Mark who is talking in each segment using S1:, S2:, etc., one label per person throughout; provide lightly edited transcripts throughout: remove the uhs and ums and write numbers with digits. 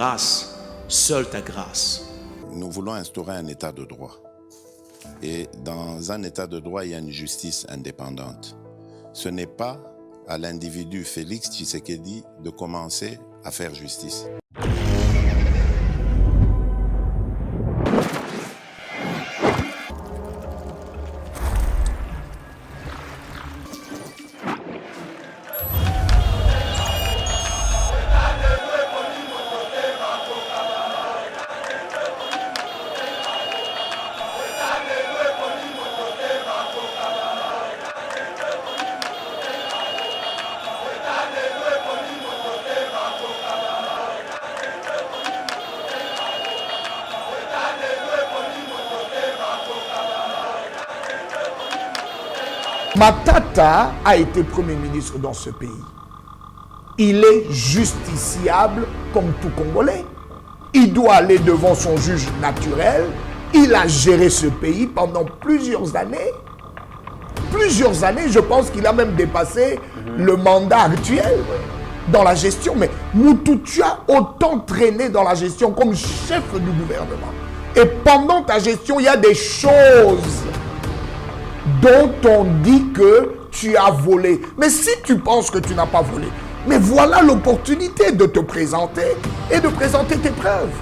S1: grâce, seule ta grâce.
S2: Nous voulons instaurer un état de droit. Et dans un état de droit, il y a une justice indépendante. Ce n'est pas à l'individu Félix Tshisekedi de commencer à faire justice.
S3: Matata a été Premier ministre dans ce pays. Il est justiciable comme tout Congolais. Il doit aller devant son juge naturel. Il a géré ce pays pendant plusieurs années. Plusieurs années, je pense qu'il a même dépassé le mandat actuel dans la gestion. Mais Moutou, tu as autant traîné dans la gestion comme chef du gouvernement. Et pendant ta gestion, il y a des choses dont on dit que tu as volé. Mais si tu penses que tu n'as pas volé, mais voilà l'opportunité de te présenter et de présenter tes preuves.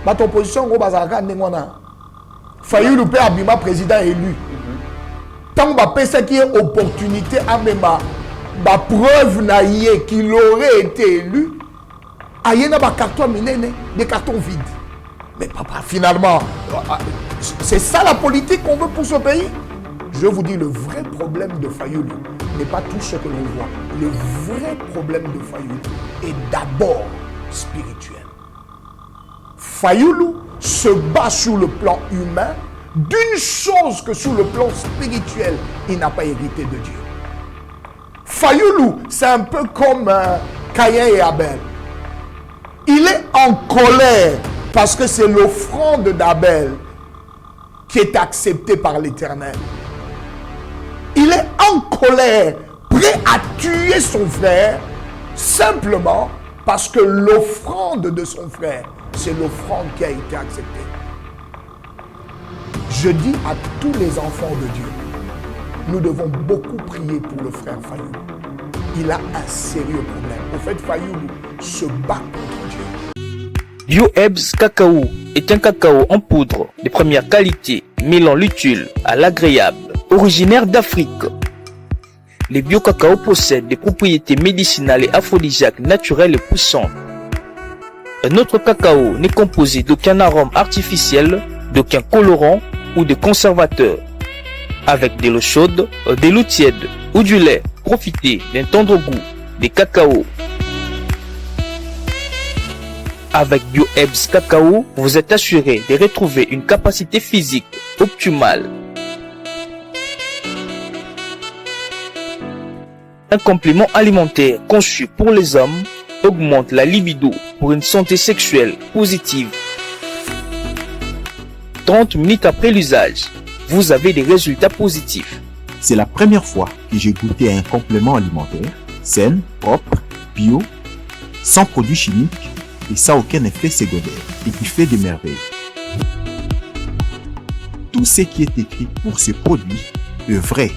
S3: Bah, ton position, gros bazaraka, n'engona. Fayulu pe abima président élu. Tant que ça qui est opportunité à même ma preuve naïe qu'il aurait été élu, aïe na ba carton minene, des cartons vides. Mais papa, finalement, c'est ça la politique qu'on veut pour ce pays. Je vous dis, le vrai problème de Fayoulou n'est pas tout ce que l'on voit. Le vrai problème de Fayoulou est d'abord spirituel. Fayoulou se bat sur le plan humain d'une chose que sur le plan spirituel, il n'a pas hérité de Dieu. Fayoulou, c'est un peu comme Caïn et Abel. Il est en colère parce que c'est l'offrande d'Abel qui est acceptée par l'Éternel. Il est en colère, prêt à tuer son frère, simplement parce que l'offrande de son frère, c'est l'offrande qui a été acceptée. Je dis à tous les enfants de Dieu, nous devons beaucoup prier pour le frère Fayoulou. Il a un sérieux problème. Au fait, Fayoulou se bat contre Dieu.
S4: BioHerbs Cacao est un cacao en poudre de première qualité, mêlant l'utile à l'agréable. Originaire d'Afrique, les bio-cacao possèdent des propriétés médicinales et aphrodisiaques naturelles et puissantes. Un autre cacao n'est composé d'aucun arôme artificiel, d'aucun colorant ou de conservateur. Avec de l'eau chaude, de l'eau tiède ou du lait, profitez d'un tendre goût des cacao. Avec BioHerbs Cacao, vous êtes assuré de retrouver une capacité physique optimale. Un complément alimentaire conçu pour les hommes augmente la libido pour une santé sexuelle positive. 30 minutes après l'usage, vous avez des résultats positifs.
S5: C'est la première fois que j'ai goûté un complément alimentaire sain, propre, bio, sans produits chimiques et sans aucun effet secondaire et qui fait des merveilles. Tout ce qui est écrit pour ce produit est vrai.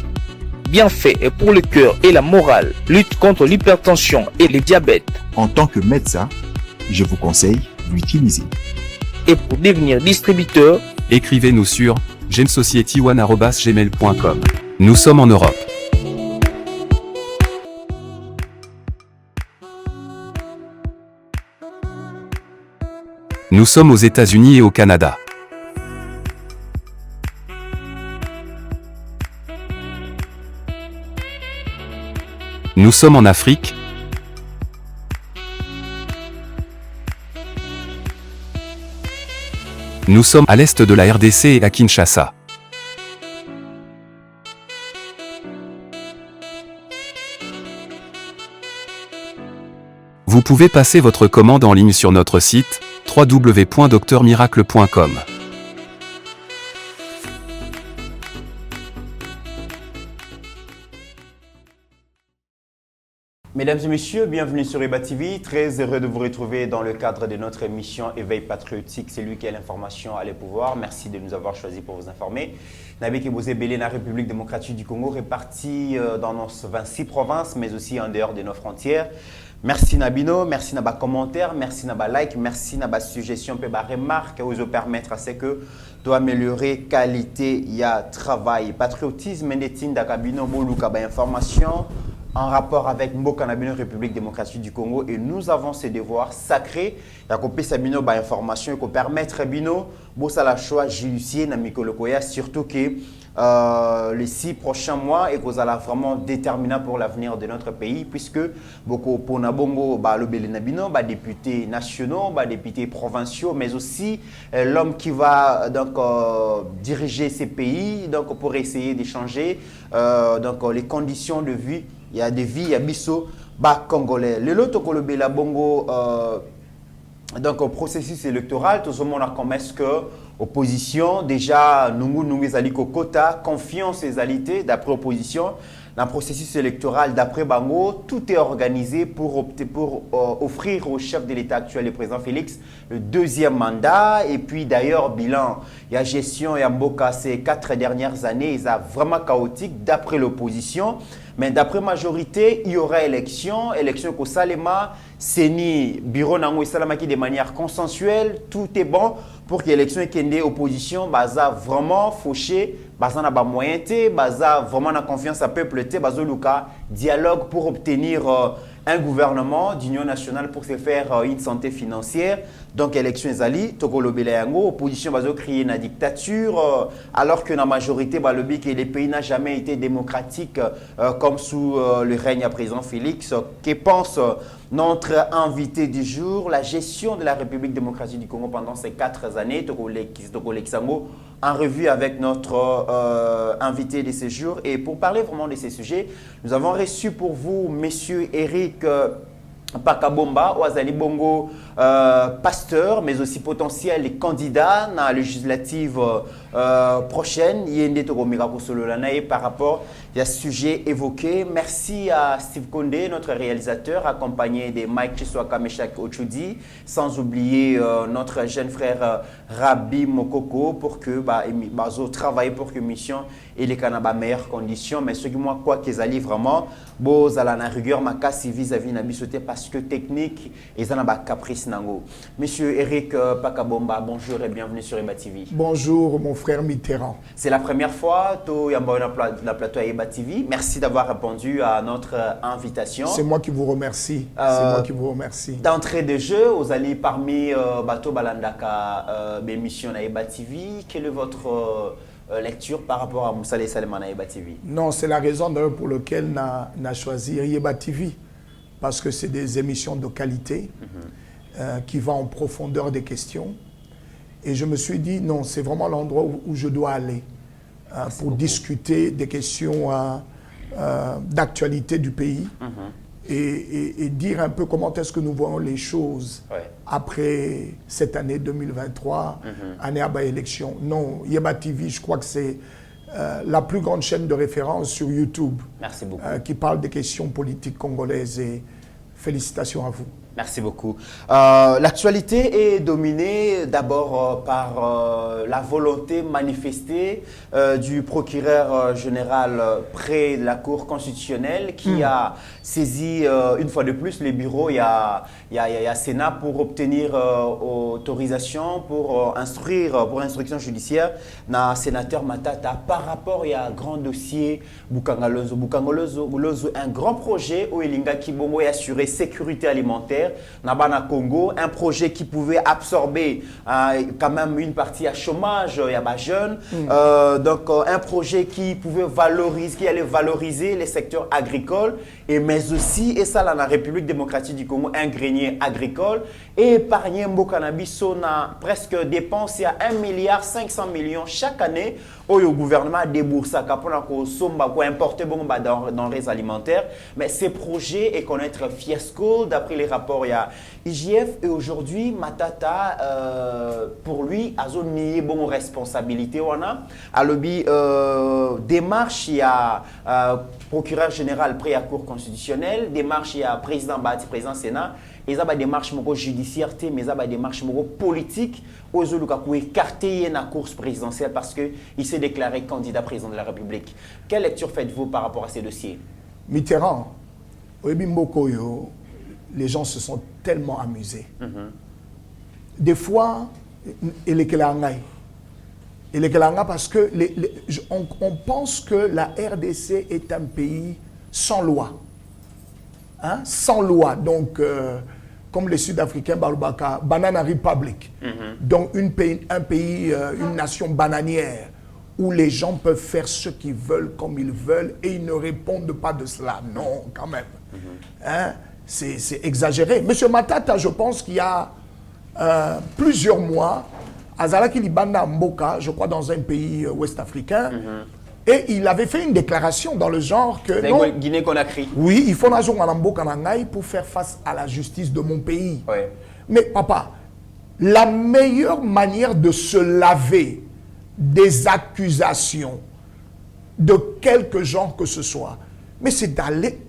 S4: Bien fait et pour le cœur et la morale, lutte contre l'hypertension et le diabète.
S5: En tant que médecin, je vous conseille d'utiliser.
S4: Et pour devenir distributeur,
S6: écrivez-nous sur gemsociety1@gmail.com. Nous sommes en Europe. Nous sommes aux États-Unis et au Canada. Nous sommes en Afrique. Nous sommes à l'est de la RDC et à Kinshasa. Vous pouvez passer votre commande en ligne sur notre site www.docteurmiracle.com.
S7: Mesdames et messieurs, bienvenue sur Eba TV. Très heureux de vous retrouver dans le cadre de notre émission Éveil patriotique. C'est lui qui a l'information à les pouvoirs. Merci de nous avoir choisis pour vous informer. Nabé Kebosé Belé, la République démocratique du Congo, répartie dans nos 26 provinces, mais aussi en dehors de nos frontières. Merci Nabino, merci Naba commentaire, merci Naba like, merci Naba suggestion, Naba remarque, vous permettre à ce que doit améliorer qualité, il y a travail, patriotisme, Ndetine Dakabino, Boluka, information en rapport avec Mbokanabino, République démocratique du Congo, et nous avons ce devoir sacré, il Sabino information, et permettre Bino, Bossa la choix judiciaire, Namikolokoya, surtout que les 6 prochains mois et que vous allez vraiment déterminant pour l'avenir de notre pays, puisque beaucoup pour Nabongo, le Belenabino, députés nationaux, députés provinciaux, mais aussi l'homme qui va donc diriger ces pays, donc pour essayer d'échanger les conditions de vie. Il y a des vies, il y a biso, congolais. Le lot au Bela Bongo, donc au processus électoral, tout le monde a comme est-ce que opposition, déjà, nous aliko quota, confiance et alité, d'après opposition, dans le processus électoral, d'après Bango, tout est organisé pour opter pour offrir au chef de l'État actuel, le président Félix, le 2e mandat. Et puis d'ailleurs, bilan, il y a gestion et Mboka ces 4 dernières années, ils sont vraiment chaotiques d'après l'opposition. Mais d'après majorité, il y aura élection qu'au Salema, Seni, bureau Nango et Salamaki de manière consensuelle, tout est bon pour que l'élection ait opposition, baza vraiment fauché, baza na ba moyenté, baza vraiment na confiance à peuple, baza luka dialogue pour obtenir un gouvernement d'union nationale pour se faire une santé financière. Donc élection ezali, Tokolo Belayango, opposition bazo créer une dictature, alors que la majorité balobi que les pays n'a jamais été démocratique comme sous le règne à président Félix. Que pense notre invité du jour, la gestion de la République démocratique du Congo pendant ces 4 années, Tokolo Lexango, en revue avec notre invité de ce jour. Et pour parler vraiment de ces sujets, nous avons reçu pour vous Monsieur Eric Pakabomba, Ouazali Bongo, pasteur, mais aussi potentiel candidat dans la législative prochaine. Yende Togomira Kosololanae par rapport à ce sujet évoqué. Merci à Steve Condé, notre réalisateur, accompagné de Mike Chiswaka Meshak Ochudi, sans oublier notre jeune frère Rabi Mokoko pour que Bazo travaille pour que mission et les Canaba meilleures conditions. Mais ce qui moi quoi qu'ils allaient vraiment, Boz à la rigueur makasi vis-à-vis Nabisoté parce que technique et ça n'a pas caprice nango. Monsieur Eric Pakabomba, bonjour et bienvenue sur Eba TV.
S3: Bonjour mon frère Mitterrand.
S7: C'est la première fois que la plateau à Eba TV. Merci d'avoir répondu à notre invitation.
S3: C'est moi qui vous remercie. C'est moi qui vous remercie.
S7: D'entrée de jeu, vous allez parmi Bato Balandaka émission à Eba TV. Quelle est votre lecture par rapport à Moussa Salman à Eba TV?
S3: Non, c'est la raison pour laquelle on a choisi Eba TV. Parce que c'est des émissions de qualité qui vont en profondeur des questions. Et je me suis dit, non, c'est vraiment l'endroit où je dois aller pour discuter des questions d'actualité du pays et dire un peu comment est-ce que nous voyons les choses après cette année 2023, année à élection. Non, Yeba TV, je crois que c'est la plus grande chaîne de référence sur YouTube.
S7: Merci beaucoup.
S3: Qui parle des questions politiques congolaises et félicitations à vous.
S7: Merci beaucoup. L'actualité est dominée d'abord par la volonté manifestée du procureur général près de la Cour constitutionnelle qui a saisi une fois de plus les bureaux. Il y a Sénat pour obtenir autorisation pour instruction judiciaire na sénateur Matata par rapport à un grand dossier Bukangalozo. Bukangalozo, un grand projet où Elinga Kibongo est assuré sécurité alimentaire Nabana Congo, un projet qui pouvait absorber quand même une partie à chômage, il y a des jeunes. Donc un projet qui pouvait valoriser, qui allait valoriser les secteurs agricoles, mais aussi, et ça là, la République démocratique du Congo, un grenier agricole, et épargner Mbokanabiso na presque dépensé à 1,5 milliard chaque année où le gouvernement débourse pour importer des denrées alimentaires. Mais ces projets et connaître fiasco d'après les rapports rapport à IGF et aujourd'hui Matata pour lui a zone bon responsabilité on a lobby démarche il y a procureur général près à cour constitutionnelle, démarche il y a président Bati président Sénat et ça va démarche judiciaire mais ça va démarche politique aux autres qui écarté la course présidentielle parce que il s'est déclaré candidat président de la République. Quelle lecture faites-vous par rapport à ces dossiers?
S3: Mitterrand, les gens se sont tellement amusés. Des fois, il est parce que on pense que la RDC est un pays sans loi. Hein? Sans loi. Donc, comme les Sud-Africains, Banana Republic. Donc, un pays, une nation bananière où les gens peuvent faire ce qu'ils veulent comme ils veulent et ils ne répondent pas de cela. Non, quand même. Hein? C'est exagéré. Monsieur Matata, je pense qu'il y a plusieurs mois, Azalaki Libanda Mboka, je crois dans un pays ouest-africain, et il avait fait une déclaration dans le genre que...
S7: Non, Guinée-Conakry.
S3: Oui, il faut nager en Mboka pour faire face à la justice de mon pays.
S7: Ouais.
S3: Mais papa, la meilleure manière de se laver des accusations de quelque genre que ce soit, mais c'est d'aller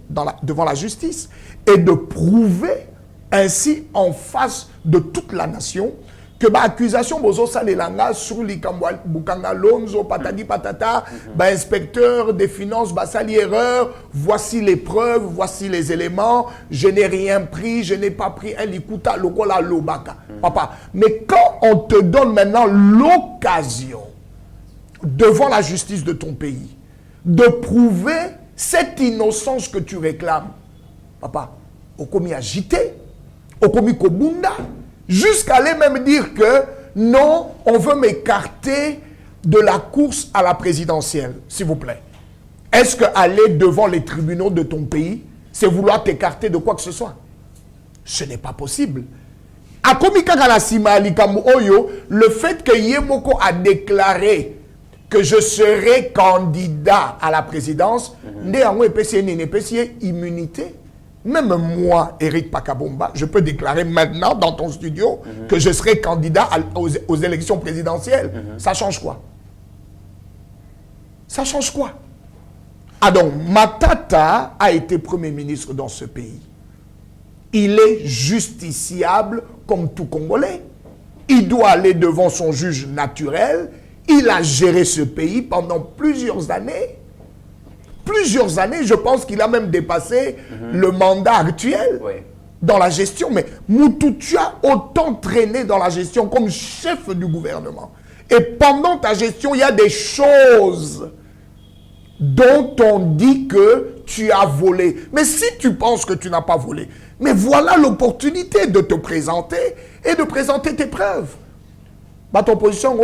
S3: devant la justice et de prouver ainsi en face de toute la nation que l'accusation bozo salelanga sur les Bukanga Lonzo patadi patata inspecteur des finances basali erreur, voici les preuves, voici les éléments, je n'ai rien pris, je n'ai pas pris un likuta lokola lobaka. Papa, mais quand on te donne maintenant l'occasion devant la justice de ton pays de prouver cette innocence que tu réclames, papa, au commis agité, au commis kobunda, jusqu'à aller même dire que non, on veut m'écarter de la course à la présidentielle, s'il vous plaît. Est-ce que aller devant les tribunaux de ton pays, c'est vouloir t'écarter de quoi que ce soit? Ce n'est pas possible. Le fait que Yemoko a déclaré que je serai candidat à la présidence, immunité. Même moi, Eric Pakabomba, je peux déclarer maintenant dans ton studio que je serai candidat aux élections présidentielles. Ça change quoi? Ça change quoi? Ah donc, Matata a été Premier ministre dans ce pays. Il est justiciable comme tout Congolais. Il doit aller devant son juge naturel. Il a géré ce pays pendant plusieurs années. Plusieurs années, je pense qu'il a même dépassé le mandat actuel dans la gestion. Mais Moutou, tu as autant traîné dans la gestion comme chef du gouvernement. Et pendant ta gestion, il y a des choses dont on dit que tu as volé. Mais si tu penses que tu n'as pas volé, mais voilà l'opportunité de te présenter et de présenter tes preuves. Bah, ton position,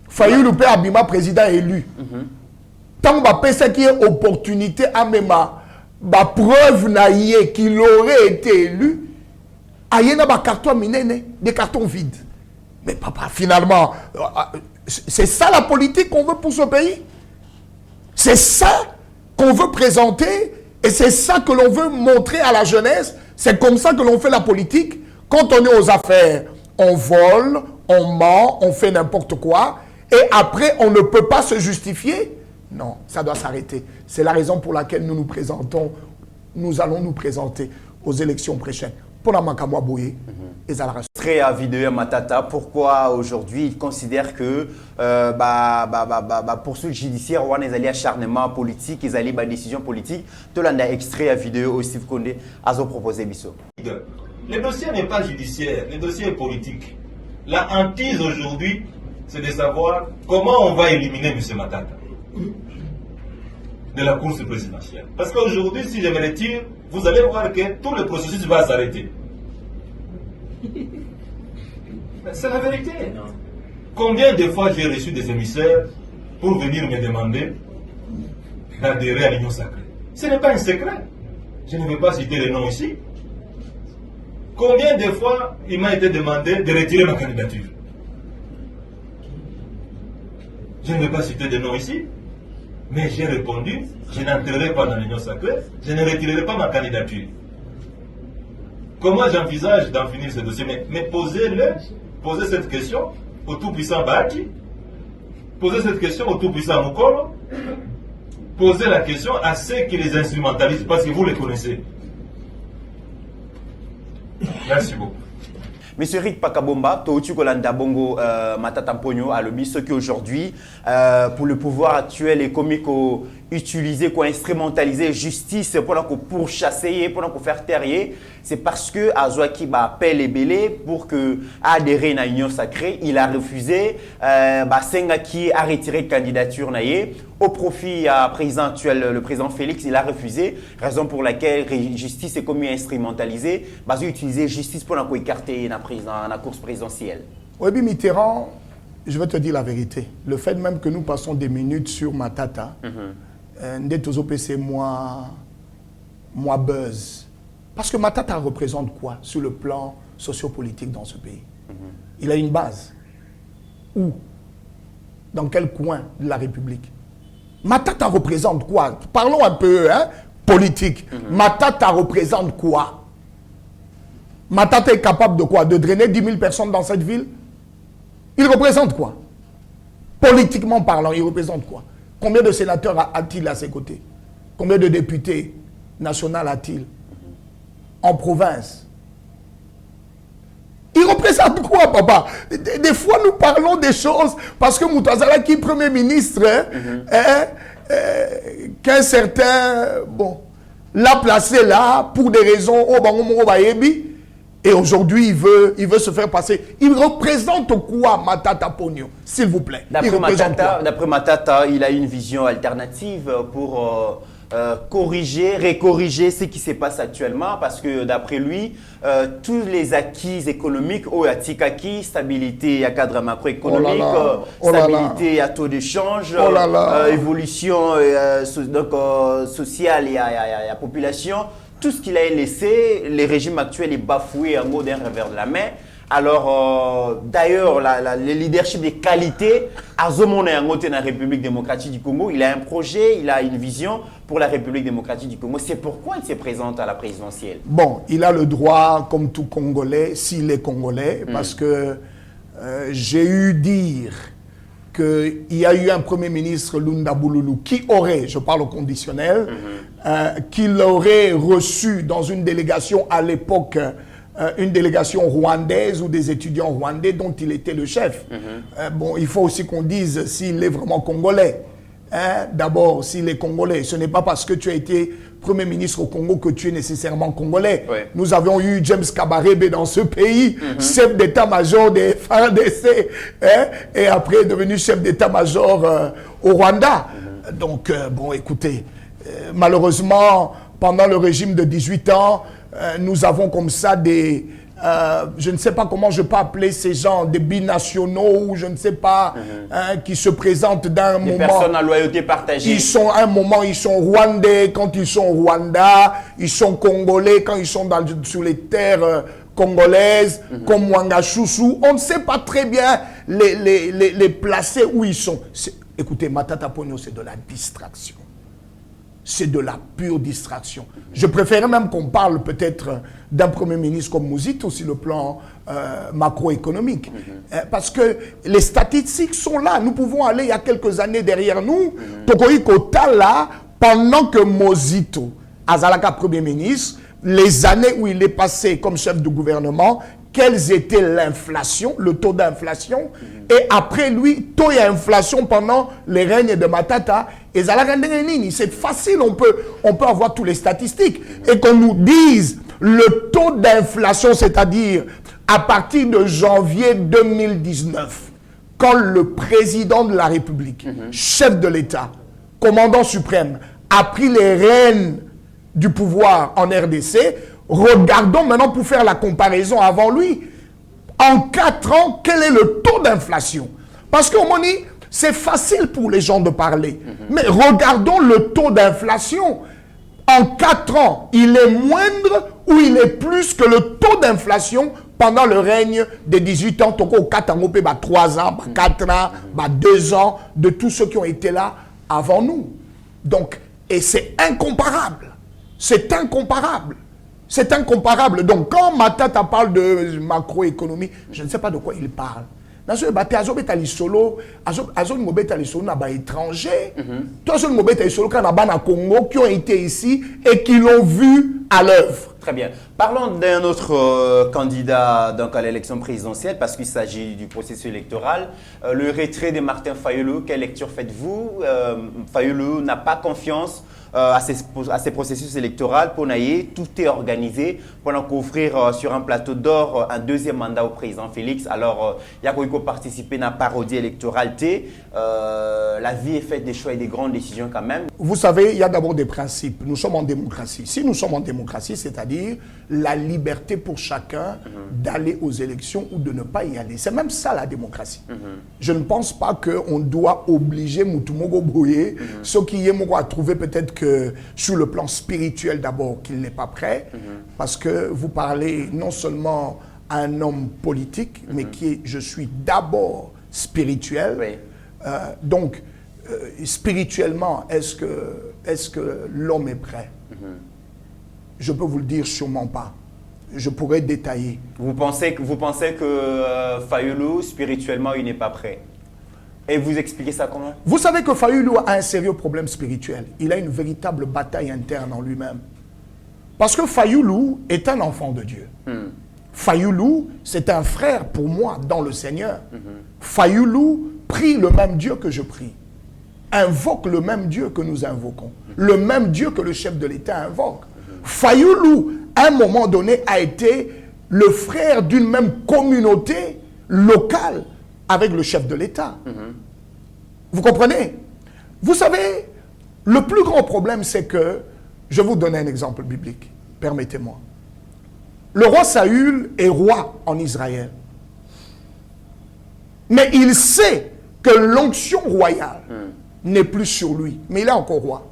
S3: Fayoulou Loupé Abima, président élu. Tant que qui est opportunité à même ma preuve naïe qu'il aurait été élu, il y a des cartons minés, des cartons vides. Mais papa, finalement, c'est ça la politique qu'on veut pour ce pays. C'est ça qu'on veut présenter et c'est ça que l'on veut montrer à la jeunesse. C'est comme ça que l'on fait la politique. Quand on est aux affaires, on vole, on ment, on fait n'importe quoi et après on ne peut pas se justifier. Non, ça doit s'arrêter. C'est la raison pour laquelle nous allons nous présenter aux élections prochaines. Pour la Makamwa Boye et Zalara.
S7: Très à vidéo Matata, pourquoi aujourd'hui il considère que poursuite judiciaire, on est allé acharnement politique, ils allaient décision politique. Tout le monde a extrait à vidéo aussi Konde à proposer Bisso.
S8: Le dossier n'est pas judiciaire, le dossier est politique. La hantise aujourd'hui, c'est de savoir comment on va éliminer M. Matata de la course présidentielle. Parce qu'aujourd'hui, si je me retire, vous allez voir que tout le processus va s'arrêter. C'est la vérité. Combien de fois j'ai reçu des émissaires pour venir me demander d'adhérer à l'Union sacrée? Ce n'est pas un secret. Je ne vais pas citer les noms ici. Combien de fois il m'a été demandé de retirer ma candidature? Je ne vais pas citer des noms ici. Mais j'ai répondu, je n'entrerai pas dans l'Union sacrée, je ne retirerai pas ma candidature. comment j'envisage d'en finir ce dossier. Mais posez cette question au tout-puissant Baki, posez cette question au tout-puissant Mukolo, posez la question à ceux qui les instrumentalisent, parce que vous les connaissez. Merci beaucoup.
S7: Monsieur Rick Pakabomba, Toutu Kolanda Bongo Matata Mpogno a lobby ce qui aujourd'hui, pour le pouvoir actuel et comique, utiliser, instrumentaliser justice pour chasser, pour faire terrier, c'est parce que Azouaki appelle les belés pour que adhérer à l'union sacrée, il a refusé, Sengaki a retiré candidature naïe au profit du président actuel, le président Félix, il a refusé, raison pour laquelle justice est comme instrumentalisée, utiliser justice pour écarter la course présidentielle.
S3: Oui, Mitterrand, je vais te dire la vérité. Le fait même que nous passons des minutes sur Matata, c'est moi buzz. Parce que Matata représente quoi sur le plan sociopolitique dans ce pays? Il a une base. Où? Dans quel coin de la République? Matata représente quoi? Parlons un peu politique. Matata représente quoi? Matata est capable de quoi? De drainer 10 000 personnes dans cette ville? Il représente quoi? Politiquement parlant, il représente quoi? Combien de sénateurs a-t-il à ses côtés? Combien de députés nationaux a-t-il? En province? Il représente quoi, papa? Des fois, nous parlons des choses parce que Moutazala, qui est Premier ministre, qu'un certain, l'a placé là pour des raisons, et aujourd'hui, il veut se faire passer. Il représente quoi, Matata Pogno, s'il vous plaît?
S7: D'après Matata, il a une vision alternative pour récorriger ce qui se passe actuellement, parce que d'après lui, tous les acquis économiques, stabilité à cadre macroéconomique, stabilité à taux d'échange, évolution sociale et à la population, tout ce qu'il a laissé, les régimes actuels est bafoué en mot d'un revers de la main. Alors, d'ailleurs, le leadership des qualités, Azomone Angote dans la République démocratique du Congo, il a un projet, il a une vision pour la République démocratique du Congo. C'est pourquoi il se présente à la présidentielle.
S3: Bon, il a le droit, comme tout Congolais, s'il est Congolais, parce que j'ai eu dire qu'il y a eu un Premier ministre, Lunda Bouloulou, qui aurait, je parle au conditionnel, qu'il aurait reçu dans une délégation à l'époque, une délégation rwandaise ou des étudiants rwandais dont il était le chef. Il faut aussi qu'on dise s'il est vraiment congolais. D'abord, s'il est congolais, ce n'est pas parce que tu as été Premier ministre au Congo que tu es nécessairement congolais. Nous avons eu James Kabarebe dans ce pays, chef d'état-major des FARDC, et après devenu chef d'état-major au Rwanda. Donc, écoutez, malheureusement, pendant le régime de 18 ans, nous avons comme ça des... je ne sais pas comment je peux appeler ces gens, des binationaux, ou je ne sais pas, qui se présentent d'un moment... Des
S7: personnes à loyauté partagée.
S3: Ils sont rwandais quand ils sont au Rwanda, ils sont congolais quand ils sont sur les terres congolaises, comme Mwangachoussou. On ne sait pas très bien les placer où ils sont. Écoutez, Matata Pogno, c'est de la distraction. C'est de la pure distraction. Je préférais même qu'on parle peut-être d'un Premier ministre comme Mouzito sur le plan macroéconomique. Parce que les statistiques sont là. Nous pouvons aller il y a quelques années derrière nous. Tokoï Kota là, pendant que Mouzito, Azalaka Premier ministre, les années où il est passé comme chef de gouvernement, quelles étaient l'inflation, le taux d'inflation, et après lui, taux d'inflation pendant les règnes de Matata. Et c'est facile, on peut avoir tous les statistiques. Et qu'on nous dise le taux d'inflation, c'est-à-dire à partir de janvier 2019, quand le président de la République, chef de l'État, commandant suprême, a pris les rênes du pouvoir en RDC, regardons maintenant pour faire la comparaison avant lui. En 4 ans, quel est le taux d'inflation? Parce qu'au moment c'est facile pour les gens de parler. Mais regardons le taux d'inflation. En 4 ans, il est moindre ou il est plus que le taux d'inflation pendant le règne des 18 ans, 4 ans, 3 ans, 4 ans, 2 ans, de tous ceux qui ont été là avant nous. Donc, et c'est incomparable. C'est incomparable. C'est incomparable. Donc, quand Matata parle de macroéconomie, je ne sais pas de quoi il parle. Dans ce débat, Azobeta Lisolo, Azon Mobeta Lisolo n'a pas étranger. Toi, Azon Mobeta Lisolo, quand on a Congo, qui ont été ici et qui l'ont vu à l'œuvre.
S7: Très bien. Parlons d'un autre candidat donc, à l'élection présidentielle, parce qu'il s'agit du processus électoral. Le retrait de Martin Fayulu, quelle lecture faites-vous? Fayulu n'a pas confiance à ces processus électoraux. Pour Naïe, tout est organisé pour offrir sur un plateau d'or un deuxième mandat au président Félix. Alors, il y a quoi participer à la parodie électorale. La vie est faite des choix et des grandes décisions quand même.
S3: Vous savez, il y a d'abord des principes. Nous sommes en démocratie. Si nous sommes en démocratie, c'est-à-dire la liberté pour chacun d'aller aux élections ou de ne pas y aller. C'est même ça la démocratie. Je ne pense pas qu'on doit obliger Moutumogo Boye, ce qui est à trouver peut-être que sur le plan spirituel d'abord qu'il n'est pas prêt, parce que vous parlez non seulement à un homme politique, mais qui est, je suis d'abord spirituel.
S7: Oui.
S3: Donc, spirituellement, est-ce que l'homme est prêt? Je peux vous le dire, sûrement pas. Je pourrais détailler.
S7: Vous pensez que Fayulu, spirituellement, il n'est pas prêt? Et vous expliquez ça comment?
S3: Vous savez que Fayulu a un sérieux problème spirituel. Il a une véritable bataille interne en lui-même. Parce que Fayulu est un enfant de Dieu. Fayulu, c'est un frère pour moi dans le Seigneur. Fayulu prie le même Dieu que je prie. Invoque le même Dieu que nous invoquons. Le même Dieu que le chef de l'État invoque. Fayulu, à un moment donné, a été le frère d'une même communauté locale avec le chef de l'État. Vous comprenez? Vous savez, le plus grand problème, c'est que, je vais vous donner un exemple biblique, permettez-moi. Le roi Saül est roi en Israël. Mais il sait que l'onction royale n'est plus sur lui, mais il est encore roi.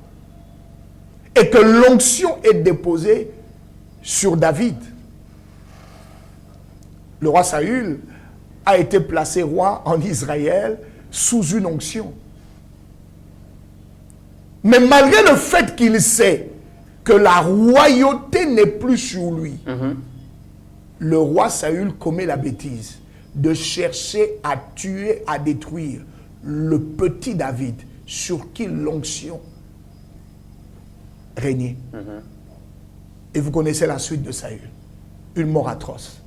S3: Et que l'onction est déposée sur David. Le roi Saül a été placé roi en Israël sous une onction. Mais malgré le fait qu'il sait que la royauté n'est plus sur lui, le roi Saül commet la bêtise de chercher à tuer, à détruire le petit David sur qui l'onction régnait. Et vous connaissez la suite de Saül. Une mort atroce.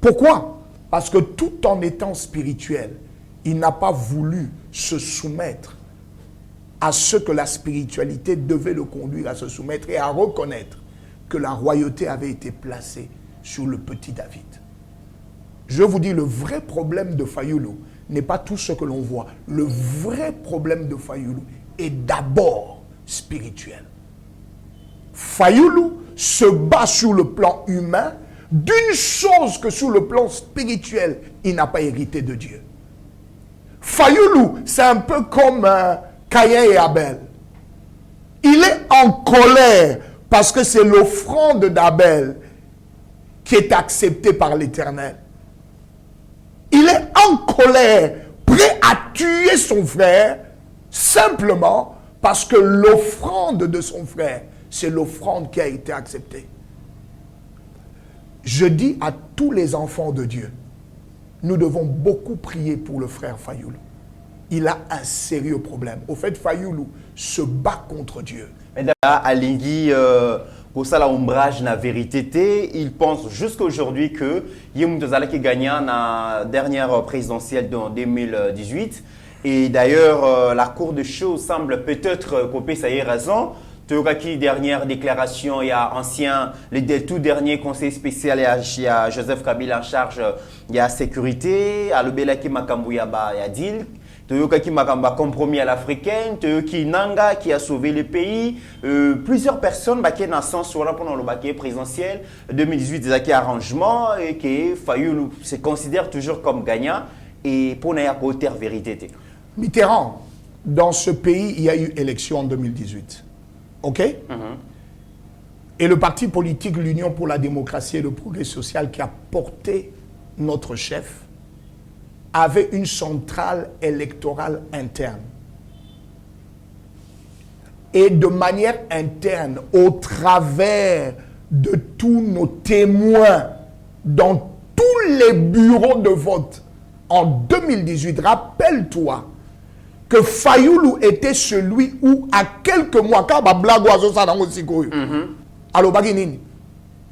S3: Pourquoi? Parce que tout en étant spirituel, il n'a pas voulu se soumettre à ce que la spiritualité devait le conduire à se soumettre et à reconnaître que la royauté avait été placée sur le petit David. Je vous dis, le vrai problème de Fayulu n'est pas tout ce que l'on voit. Le vrai problème de Fayulu est d'abord spirituel. Fayulu se bat sur le plan humain d'une chose que sur le plan spirituel, il n'a pas hérité de Dieu. Fayulu, c'est un peu comme Caïn et Abel. Il est en colère parce que c'est l'offrande d'Abel qui est acceptée par l'Éternel. Il est en colère, prêt à tuer son frère, simplement parce que l'offrande de son frère, c'est l'offrande qui a été acceptée. Je dis à tous les enfants de Dieu, nous devons beaucoup prier pour le frère Fayulu. Il a un sérieux problème. Au fait, Fayulu se bat contre Dieu.
S7: Mais à Lingui, pour ça, l'ombrage la vérité, il pense jusqu'à aujourd'hui que Yemutazala qui gagnait la dernière présidentielle en 2018. Et d'ailleurs, la Cour de choses semble peut-être couper ça y est raison. Qui dernière déclaration, il y a le tout dernier conseil spécial, il y a Joseph Kabila en charge, il y a sécurité, à l'Obelaki Makambouya, il y a deal. Qui m'a compromis à l'africaine, qui Nanga qui a sauvé le pays, plusieurs personnes qui dans sens pendant le baquet présidentiel 2018 des arrangements et qui Fayulu se considère toujours comme gagnant et pour n'avoir pas autre vérité.
S3: Mitterrand, dans ce pays, il y a eu élection en 2018. OK? Et le parti politique l'Union pour la démocratie et le progrès social qui a porté notre chef avait une centrale électorale interne. Et de manière interne, au travers de tous nos témoins dans tous les bureaux de vote en 2018. Rappelle-toi que Fayoulou était celui où, à quelques mois, quand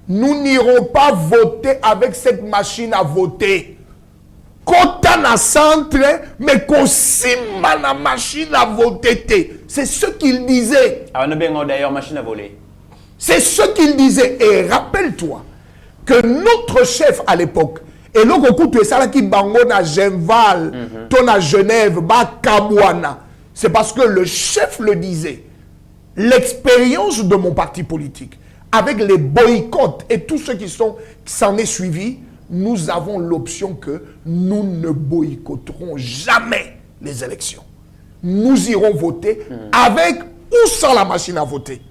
S3: nous n'irons pas voter avec cette machine à voter. Kotana centre, mais qu'aussi la machine à voter. C'est ce qu'il disait.
S7: D'ailleurs, machine à voler.
S3: C'est ce qu'il disait. Et rappelle-toi que notre chef à l'époque, et l'Okokutu et qui bangon à Genval, ton à Genève, Kabouana, c'est parce que le chef le disait. L'expérience de mon parti politique, avec les boycotts et tout ce qui s'en est suivi, nous avons l'option que nous ne boycotterons jamais les élections. Nous irons voter avec ou sans la machine à voter.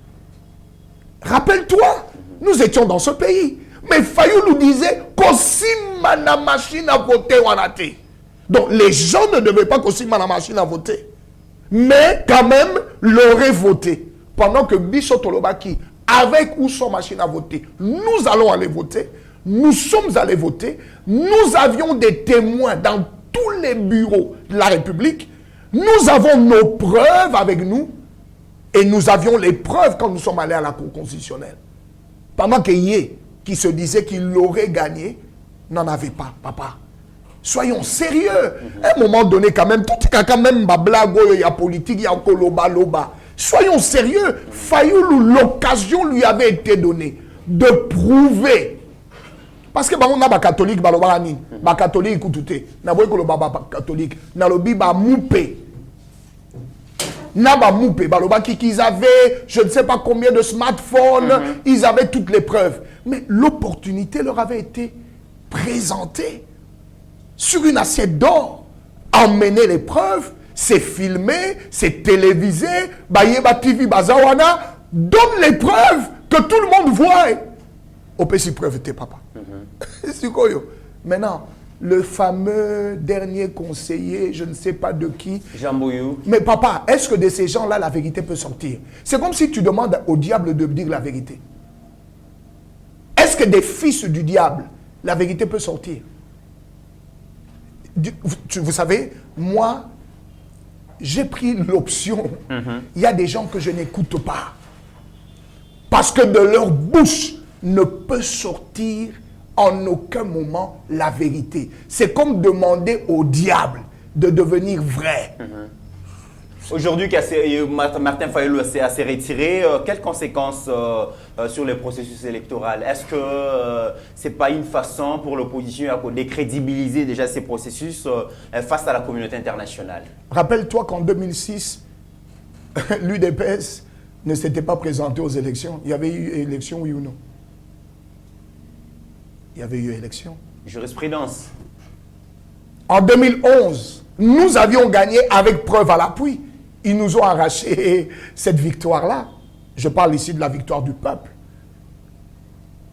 S3: Rappelle-toi, nous étions dans ce pays. Mais Fayoulou disait qu'aussi la machine à voter ou en athée. Donc les gens ne devaient pas qu'aussi la machine à voter. Mais quand même, l'auraient voté. Pendant que Bichot Tolobaki, avec ou sans machine à voter, nous allons aller voter. Nous sommes allés voter. Nous avions des témoins dans tous les bureaux de la République. Nous avons nos preuves avec nous. Et nous avions les preuves quand nous sommes allés à la Cour constitutionnelle. Pendant que Yé, qui se disait qu'il l'aurait gagné, n'en avait pas, papa. Soyons sérieux. À un moment donné, quand même, tout est quand même bablago, il y a politique, il y a encore loba. Soyons sérieux. Fayoulou, l'occasion lui avait été donnée de prouver. Parce que on a des catholiques, des catholiques, qu'ils avaient, je ne sais pas combien de smartphones, ils avaient toutes les preuves. Mais l'opportunité leur avait été présentée sur une assiette d'or. Emmener les preuves, c'est filmé, c'est télévisé, Bayeba TV, Bazawana, donne les preuves que tout le monde voit. Au PC preuve était papa. C'est quoi yo? Maintenant, le fameux dernier conseiller, je ne sais pas de qui.
S7: Jean Bouyou.
S3: Mais papa, est-ce que de ces gens-là, la vérité peut sortir? C'est comme si tu demandes au diable de dire la vérité. Est-ce que des fils du diable, la vérité peut sortir? Vous savez, moi, j'ai pris l'option. Il y a des gens que je n'écoute pas. Parce que de leur bouche ne peut sortir en aucun moment la vérité. C'est comme demander au diable de devenir vrai.
S7: Aujourd'hui, Martin Fayoulou s'est assez retiré. Quelles conséquences sur le processus électoral? Est-ce que ce n'est pas une façon pour l'opposition de décrédibiliser déjà ces processus face à la communauté internationale?
S3: Rappelle-toi qu'en 2006, l'UDPS ne s'était pas présenté aux élections. Il y avait eu élection, oui ou non? Il y avait eu élection.
S7: Jurisprudence.
S3: En 2011, nous avions gagné avec preuve à l'appui. Ils nous ont arraché cette victoire-là. Je parle ici de la victoire du peuple.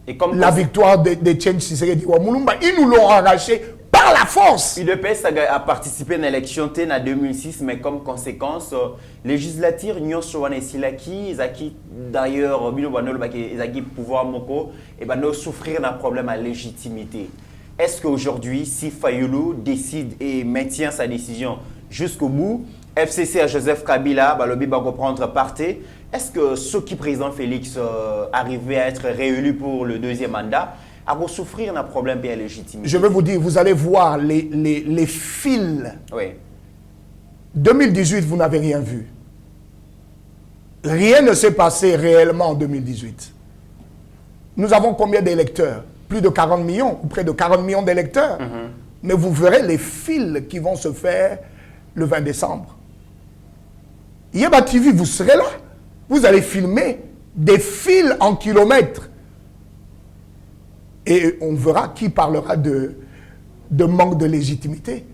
S7: Et comme
S3: la victoire des Tchènes Tshisekedi Wamulumba, ils nous l'ont arraché par la force.
S7: UDPS a participé à l'élection en 2006, mais comme conséquence, législature, Nyon Sowane Silaki, Zaki d'ailleurs, Bino Banol, Zaki pouvoir Moko, et ben souffrir d'un problème à légitimité. Est-ce qu'aujourd'hui, si Fayoulou décide et maintient sa décision jusqu'au bout, FCC à Joseph Kabila, le Biba va prendre parti, est-ce que ceux qui président Félix arrivaient à être réélus pour le deuxième mandat, à souffrir d'un problème de légitimité?
S3: Je vais vous dire, vous allez voir les fils.
S7: Oui.
S3: 2018, vous n'avez rien vu. Rien ne s'est passé réellement en 2018. Nous avons combien d'électeurs? Plus de 40 millions, ou près de 40 millions d'électeurs. Mais vous verrez les fils qui vont se faire le 20 décembre. Yeba TV, vous serez là. Vous allez filmer des fils en kilomètres. Et on verra qui parlera de manque de légitimité.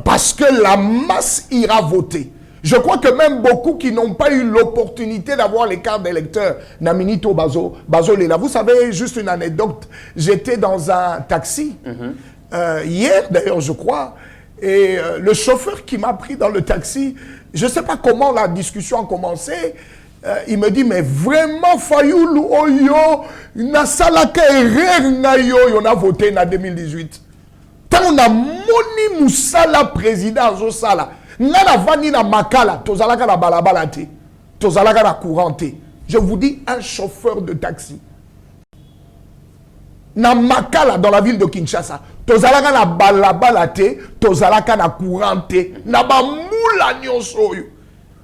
S3: Parce que la masse ira voter. Je crois que même beaucoup qui n'ont pas eu l'opportunité d'avoir les cartes d'électeurs, Naminito Bazo Lela. Vous savez, juste une anecdote, j'étais dans un taxi, hier d'ailleurs je crois, et le chauffeur qui m'a pris dans le taxi, je ne sais pas comment la discussion a commencé, il me dit, mais vraiment, Fayoulou, Oyo, Nasalaka Nayo, on a voté en 2018. Tant on a moni Moussala président, Zosala, Nana Vani na Makala, Tozalaka na Balabalate, Tozalaka na Courante. Je vous dis, un chauffeur de taxi. Na Makala, dans la ville de Kinshasa, Tozalaka na Balabalate, Tozalaka na Courante, na ba moula nyonsoyo.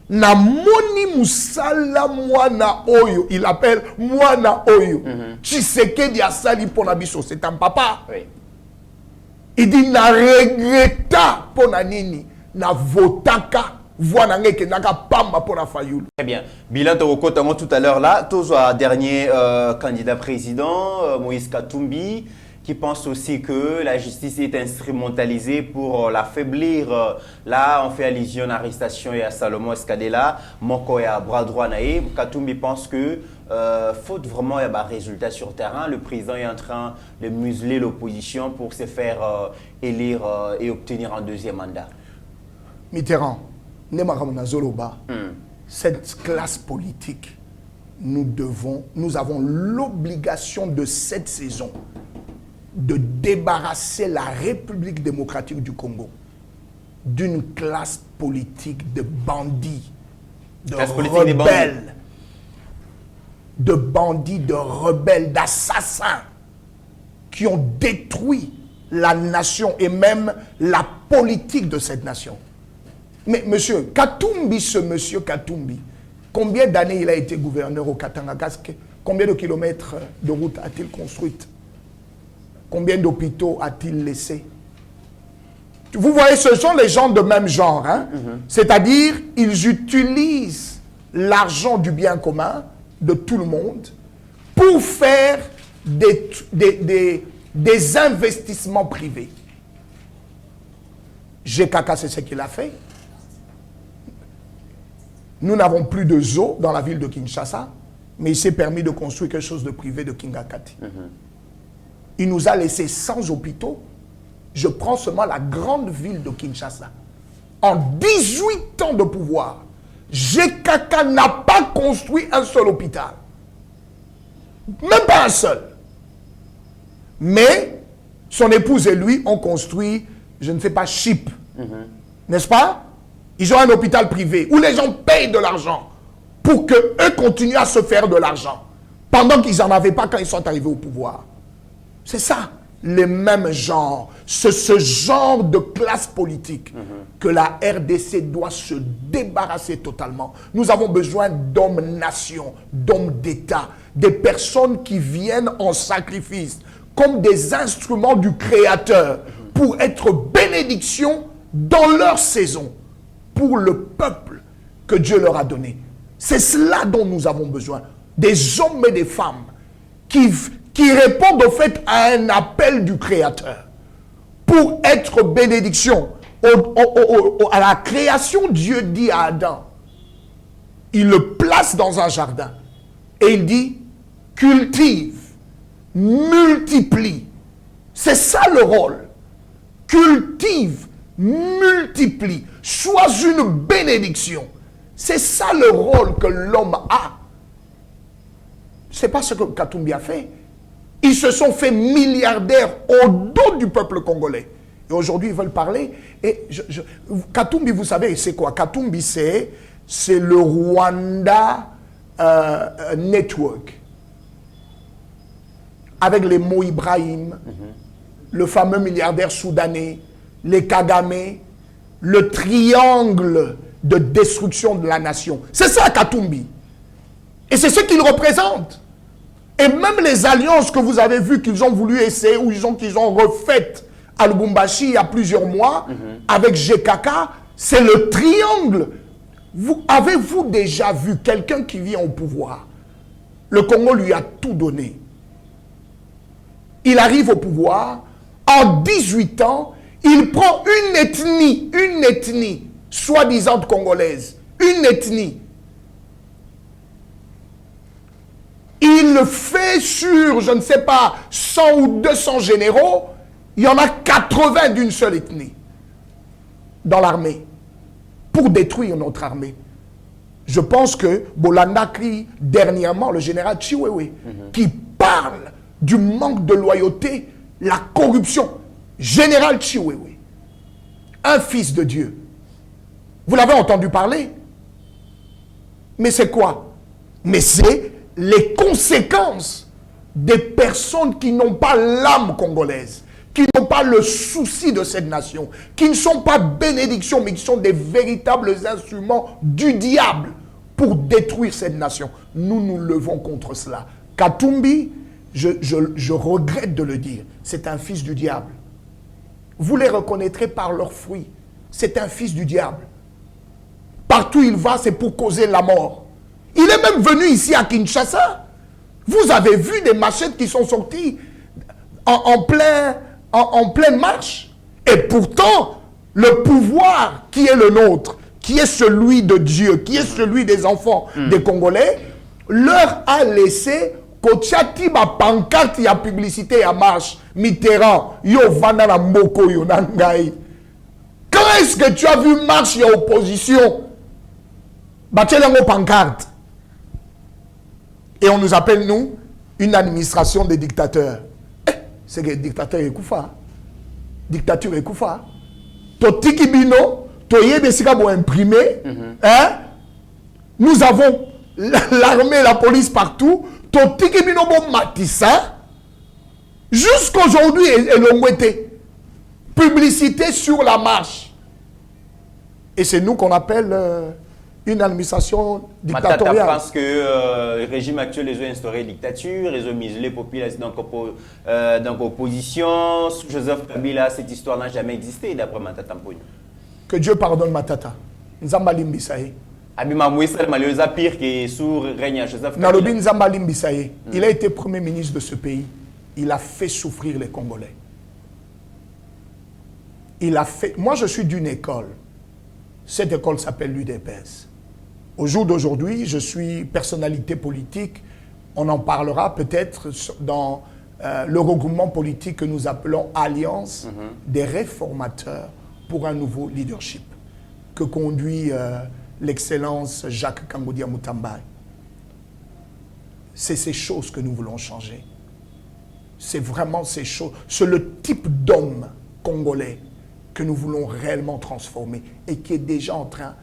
S3: Na moni musala mwana oyo, il appelle mwana oyo. Tshisekedi asali pona biso, c'est un papa.
S7: Oui.
S3: Il dit na regretta pona nini, na votaka, voina ngeke naka pamba pona Fayoulou.
S7: Très bien. Bilan Toko Tango tout à l'heure là, toujours dernier candidat président, Moïse Katumbi, qui pense aussi que la justice est instrumentalisée pour l'affaiblir. Là, on fait allusion à l'arrestation et à Salomon Escadela, Moko et à bras droit naïf. Katumbi pense que faute vraiment un résultat sur terrain, le président est en train de museler l'opposition pour se faire élire et obtenir un deuxième mandat.
S3: Mitterrand, cette classe politique, nous avons l'obligation de cette saison de débarrasser la République démocratique du Congo d'une classe politique de bandits, de rebelles, de bandits, de rebelles, d'assassins qui ont détruit la nation et même la politique de cette nation. Mais monsieur Katumbi, ce monsieur Katumbi, combien d'années il a été gouverneur au Katanga? Combien de kilomètres de route a-t-il construite? Combien d'hôpitaux a-t-il laissé? Vous voyez, ce sont les gens de même genre. Hein? C'est-à-dire, ils utilisent l'argent du bien commun de tout le monde pour faire des investissements privés. GKK, c'est ce qu'il a fait. Nous n'avons plus de zoo dans la ville de Kinshasa, mais il s'est permis de construire quelque chose de privé de Kingakati. Il nous a laissé sans hôpitaux. Je prends seulement la grande ville de Kinshasa. En 18 ans de pouvoir, GKK n'a pas construit un seul hôpital. Même pas un seul. Mais son épouse et lui ont construit, je ne sais pas, Chip. N'est-ce pas? Ils ont un hôpital privé où les gens payent de l'argent pour qu'eux continuent à se faire de l'argent pendant qu'ils n'en avaient pas quand ils sont arrivés au pouvoir. C'est ça, les mêmes genres. C'est ce genre de classe politique que la RDC doit se débarrasser totalement. Nous avons besoin d'hommes-nations, d'hommes d'État, des personnes qui viennent en sacrifice comme des instruments du Créateur pour être bénédiction dans leur saison, pour le peuple que Dieu leur a donné. C'est cela dont nous avons besoin. Des hommes et des femmes qui répondent au fait à un appel du Créateur pour être bénédiction. À la création, Dieu dit à Adam, il le place dans un jardin et il dit, cultive, multiplie. C'est ça le rôle. Cultive, multiplie, sois une bénédiction. C'est ça le rôle que l'homme a. C'est pas ce que Katumbi a fait. Ils se sont fait milliardaires au dos du peuple congolais. Et aujourd'hui, ils veulent parler. Et Katumbi, vous savez, c'est quoi? Katumbi, c'est le Rwanda Network. Avec les Mo Ibrahim, le fameux milliardaire soudanais, les Kagame, le triangle de destruction de la nation. C'est ça, Katumbi. Et c'est ce qu'il représente. Et même les alliances que vous avez vues qu'ils ont voulu essayer, ou qu'ils ont refaites à Lubumbashi il y a plusieurs mois, avec GKK, c'est le triangle. Avez-vous déjà vu quelqu'un qui vient au pouvoir? Le Congo lui a tout donné. Il arrive au pouvoir, en 18 ans, il prend une ethnie, soi-disant congolaise, une ethnie. Il le fait sur, je ne sais pas, 100 ou 200 généraux, il y en a 80 d'une seule ethnie dans l'armée, pour détruire notre armée. Je pense que Bolandakri, dernièrement, le général Chiwewe, qui parle du manque de loyauté, la corruption. Général Chiwewe, un fils de Dieu. Vous l'avez entendu parler? Mais c'est quoi? Mais c'est les conséquences des personnes qui n'ont pas l'âme congolaise, qui n'ont pas le souci de cette nation, qui ne sont pas bénédictions, mais qui sont des véritables instruments du diable pour détruire cette nation. Nous nous levons contre cela. Katumbi, je regrette de le dire, c'est un fils du diable. Vous les reconnaîtrez par leurs fruits. C'est un fils du diable. Partout où il va, c'est pour causer la mort. Il est même venu ici à Kinshasa. Vous avez vu des machettes qui sont sorties en pleine marche. Et pourtant, le pouvoir qui est le nôtre, qui est celui de Dieu, qui est celui des enfants des Congolais, leur a laissé Kotiati ba pancarte ya publicité ya marche Mitterrand yo vanda na moko yo nangai. Quand est-ce que tu as vu marche ya opposition? Batelango pancarte. Et on nous appelle, nous, une administration des dictateurs. C'est que dictateur est koufa. Dictature est koufa. Totiki bino, toye besika bo imprimé. Nous avons l'armée, la police partout. Totiki bino bo matissa. Jusqu'aujourd'hui, et l'ongwete. Publicité sur la marche. Et c'est nous qu'on appelle une administration dictatoriale.
S7: Matata pense que le régime actuel les a instauré dictature, ils ont mis les populations dans l'opposition. Joseph Kabila, cette histoire n'a jamais existé d'après Matata Mponi.
S3: Que Dieu pardonne Matata. Nzambali Mbisaye.
S7: Abima Mouissa malheureusement pire que sous règne Joseph Kabila.
S3: Nalobi Nzambali Mbisaye. Il a été premier ministre de ce pays. Il a fait souffrir les Congolais. Il a fait... Moi, je suis d'une école. Cette école s'appelle l'UDPS. Au jour d'aujourd'hui, je suis personnalité politique. On en parlera peut-être dans le regroupement politique que nous appelons Alliance des réformateurs pour un nouveau leadership que conduit l'excellence Jacques Kangodia Mutambai. C'est ces choses que nous voulons changer. C'est vraiment ces choses. C'est le type d'homme congolais que nous voulons réellement transformer et qui est déjà en train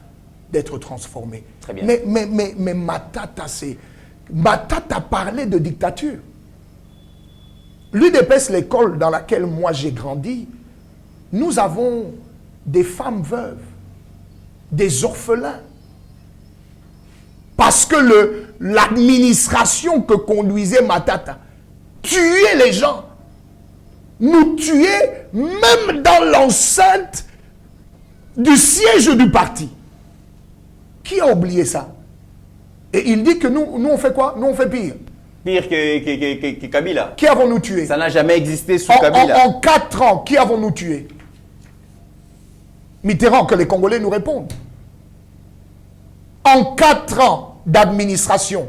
S3: d'être transformé.
S7: Très bien.
S3: Mais Matata parlait de dictature. L'UDPS, l'école dans laquelle moi j'ai grandi, nous avons des femmes veuves, des orphelins. Parce que l'administration que conduisait Matata tuait les gens. Nous tuait même dans l'enceinte du siège du parti. Qui a oublié ça? Et il dit que nous on fait quoi? Nous on fait pire.
S7: Pire que Kabila.
S3: Qui avons-nous tué?
S7: Ça n'a jamais existé sous Kabila.
S3: En 4 ans, qui avons-nous tué? Mitterrand, que les Congolais nous répondent. En 4 ans d'administration,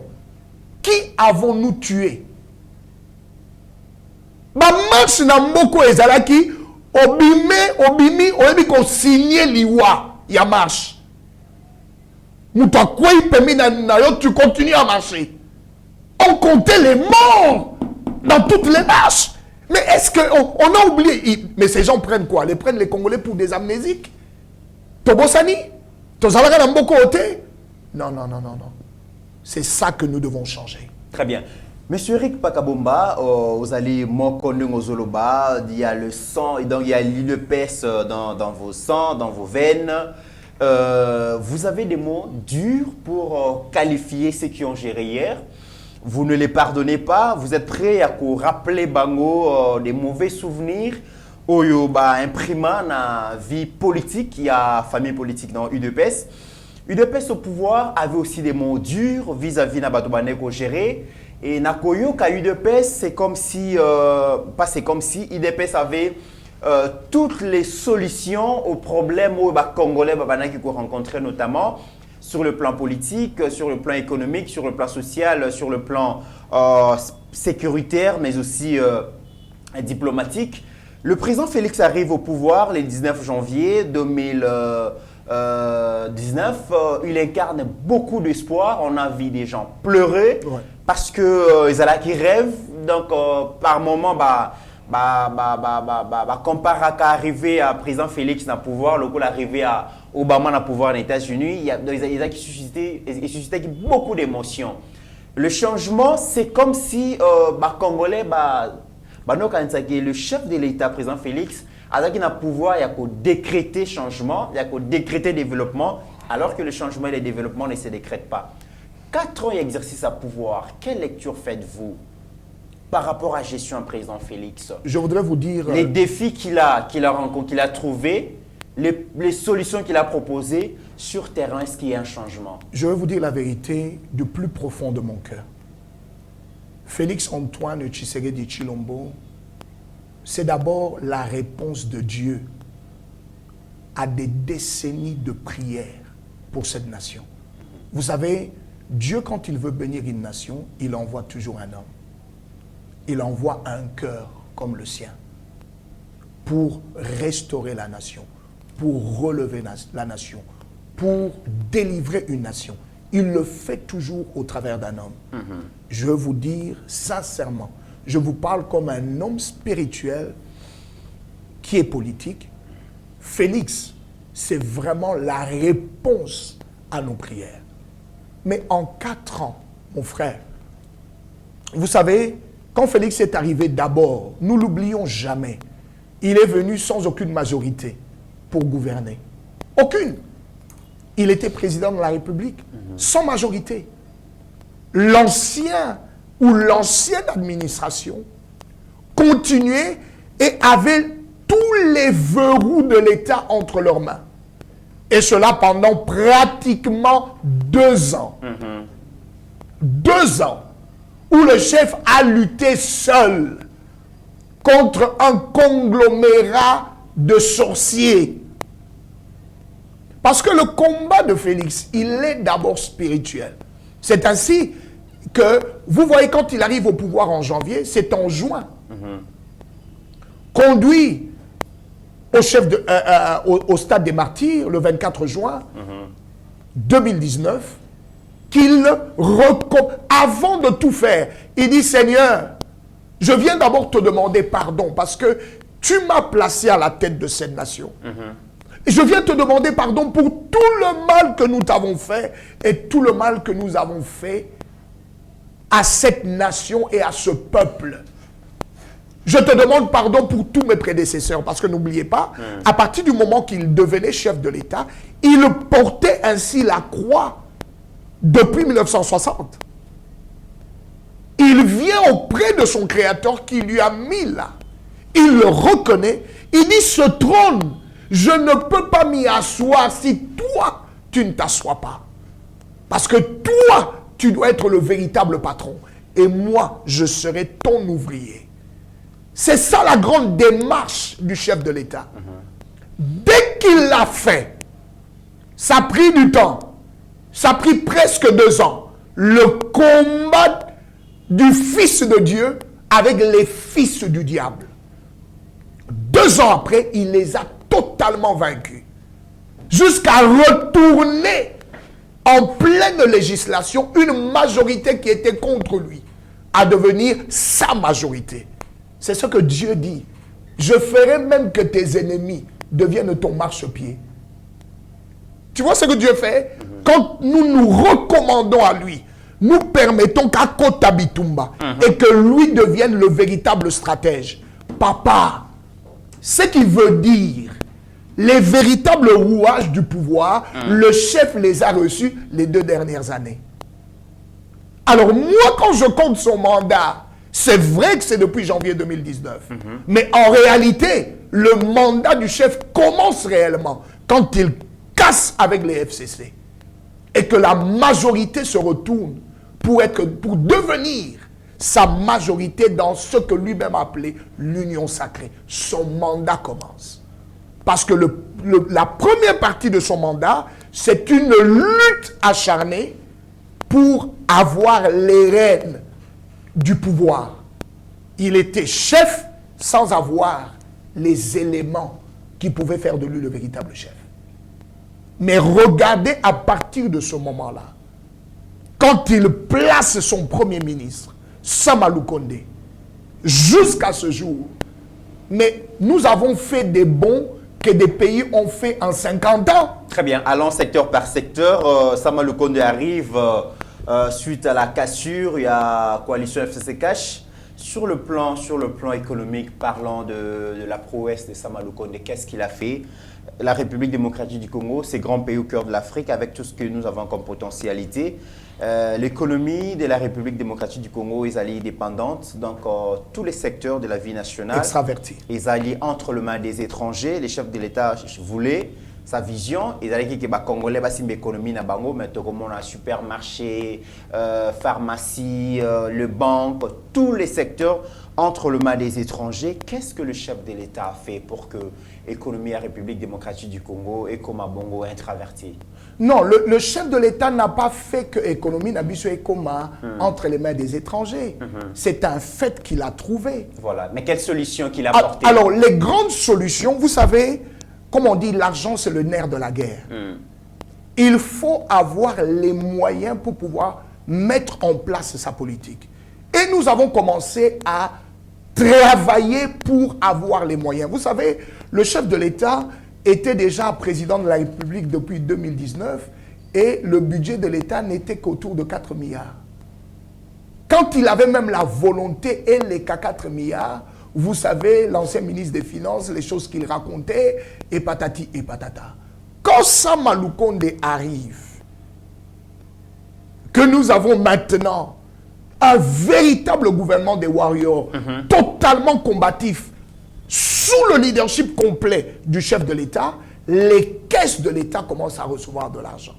S3: qui avons-nous tué? Ma marche na mboko ezalaki obimi oyebi ko signer liwa ya marche. Mouta quoi permis na yo, tu continues à marcher. On comptait les morts dans toutes les marches. Mais est-ce qu'on a oublié? Mais ces gens prennent quoi? Ils prennent les Congolais pour des amnésiques? Tobosani? Tozalaka na mboko ote? Non. C'est ça que nous devons changer.
S7: Très bien. Monsieur Eric Pakabomba, vous allez Zoloba, il y a le sang, et donc il y a l'UDPS dans vos sangs, dans vos veines. Vous avez des mots durs pour qualifier ceux qui ont géré hier. Vous ne les pardonnez pas. Vous êtes prêts à rappeler Bango des mauvais souvenirs imprimant la vie politique, il y a famille politique dans UDPS. UDPS au pouvoir avait aussi des mots durs vis-à-vis de Batoubaneko géré. Et Nakoyo, qu'à UDPS, c'est comme si, UDPS avait toutes les solutions aux problèmes aux Congolais qui rencontraient, notamment sur le plan politique, sur le plan économique, sur le plan social, sur le plan sécuritaire, mais aussi diplomatique. Le président Félix arrive au pouvoir le 19 janvier 2020 il incarne beaucoup d'espoir. On a vu des gens pleurer parce que ils rêvent. Donc, par moment, comparé à arriver à président Félix dans le pouvoir, le coup arrivé à Obama dans le pouvoir aux États-Unis, il y a qui suscité beaucoup d'émotions. Le changement, c'est comme si Congolais, le chef de l'État, président Félix, avec un pouvoir, il y a qu'au décréter changement, il y a qu'au décréter développement, alors que le changement et le développement ne se décrètent pas. 4 ans d'exercice à pouvoir, quelle lecture faites-vous par rapport à la gestion du président Félix?
S3: Je voudrais vous dire...
S7: Les défis qu'il a trouvés, les solutions qu'il a proposées sur terrain, est-ce qu'il y a un changement?
S3: Je vais vous dire la vérité du plus profond de mon cœur. Félix Antoine Tshisekedi Tshilombo, c'est d'abord la réponse de Dieu à des décennies de prières pour cette nation. Vous savez, Dieu, quand il veut bénir une nation, il envoie toujours un homme. Il envoie un cœur comme le sien pour restaurer la nation, pour relever la nation, pour délivrer une nation. Il le fait toujours au travers d'un homme. Je veux vous dire sincèrement, je vous parle comme un homme spirituel qui est politique. Félix, c'est vraiment la réponse à nos prières. Mais en 4 ans, mon frère, vous savez, quand Félix est arrivé d'abord, nous ne l'oublions jamais, il est venu sans aucune majorité pour gouverner. Aucune. Il était président de la République, sans majorité. L'ancienne administration continuait et avait tous les verrous de l'État entre leurs mains. Et cela pendant pratiquement 2 ans. 2 ans où le chef a lutté seul contre un conglomérat de sorciers. Parce que le combat de Félix, il est d'abord spirituel. C'est ainsi que, vous voyez, quand il arrive au pouvoir en janvier, c'est en juin. Conduit au stade des martyrs, le 24 juin 2019, avant de tout faire, il dit, Seigneur, je viens d'abord te demander pardon parce que tu m'as placé à la tête de cette nation. Je viens te demander pardon pour tout le mal que nous t'avons fait et tout le mal que nous avons fait à cette nation et à ce peuple. Je te demande pardon pour tous mes prédécesseurs parce que n'oubliez pas, à partir du moment qu'il devenait chef de l'État, il portait ainsi la croix depuis 1960. Il vient auprès de son Créateur qui lui a mis là. Il le reconnaît. Il dit, ce trône, je ne peux pas m'y asseoir si toi, tu ne t'assois pas. Parce que toi, tu dois être le véritable patron. Et moi, je serai ton ouvrier. C'est ça la grande démarche du chef de l'État. Dès qu'il l'a fait, ça a pris du temps. Ça a pris presque 2 ans. Le combat du Fils de Dieu avec les fils du diable. 2 ans après, il les a totalement vaincus. Jusqu'à retourner en pleine législation une majorité qui était contre lui à devenir sa majorité. C'est ce que Dieu dit. Je ferai même que tes ennemis deviennent ton marchepied. Tu vois ce que Dieu fait? Quand nous nous recommandons à lui, nous permettons qu'à Kota Bitumba et que lui devienne le véritable stratège. Papa, ce qui veut dire, les véritables rouages du pouvoir, le chef les a reçus les 2 dernières années. Alors moi, quand je compte son mandat, c'est vrai que c'est depuis janvier 2019. Mais en réalité, le mandat du chef commence réellement quand il casse avec les FCC. Et que la majorité se retourne pour devenir sa majorité dans ce que lui-même appelait l'union sacrée. Son mandat commence. Parce que la première partie de son mandat, c'est une lutte acharnée pour avoir les rênes du pouvoir. Il était chef sans avoir les éléments qui pouvaient faire de lui le véritable chef. Mais regardez à partir de ce moment-là, quand il place son premier ministre, Sama Lukonde, jusqu'à ce jour, mais nous avons fait des bons que des pays ont fait en 50 ans.
S7: Très bien, allons secteur par secteur. Sama Lukonde arrive suite à la cassure, il y a coalition FCC Cash. Sur le plan économique, parlant de la prouesse de Sama Lukonde, qu'est-ce qu'il a fait? La République démocratique du Congo, c'est grand pays au cœur de l'Afrique avec tout ce que nous avons comme potentialité. L'économie de la République démocratique du Congo est allée dépendante, donc tous les secteurs de la vie nationale.
S3: Extraverti.
S7: Ils allaient entre les mains des étrangers. Les chefs de l'État voulaient sa vision. Ils allaient dire que les Congolais ont une économie na bango, mais comme on a supermarché, pharmacie, le banque, tous les secteurs entre les mains des étrangers. Qu'est-ce que le chef de l'État a fait pour que l'économie de la République démocratique du Congo et comme à Bongo introverti?
S3: Non, le chef de l'État n'a pas fait que l'économie n'a entre les mains des étrangers. C'est un fait qu'il a trouvé.
S7: Voilà. Mais quelle solution qu'il a apportée?
S3: Alors, les grandes solutions, vous savez, comme on dit, l'argent, c'est le nerf de la guerre. Il faut avoir les moyens pour pouvoir mettre en place sa politique. Et nous avons commencé à travailler pour avoir les moyens. Vous savez, le chef de l'État était déjà président de la République depuis 2019 et le budget de l'État n'était qu'autour de 4 milliards. Quand il avait même la volonté et les 4 milliards, vous savez, l'ancien ministre des Finances, les choses qu'il racontait, et patati et patata. Quand Sama Lukonde arrive, que nous avons maintenant un véritable gouvernement des warriors, totalement combatif, sous le leadership complet du chef de l'État, les caisses de l'État commencent à recevoir de l'argent.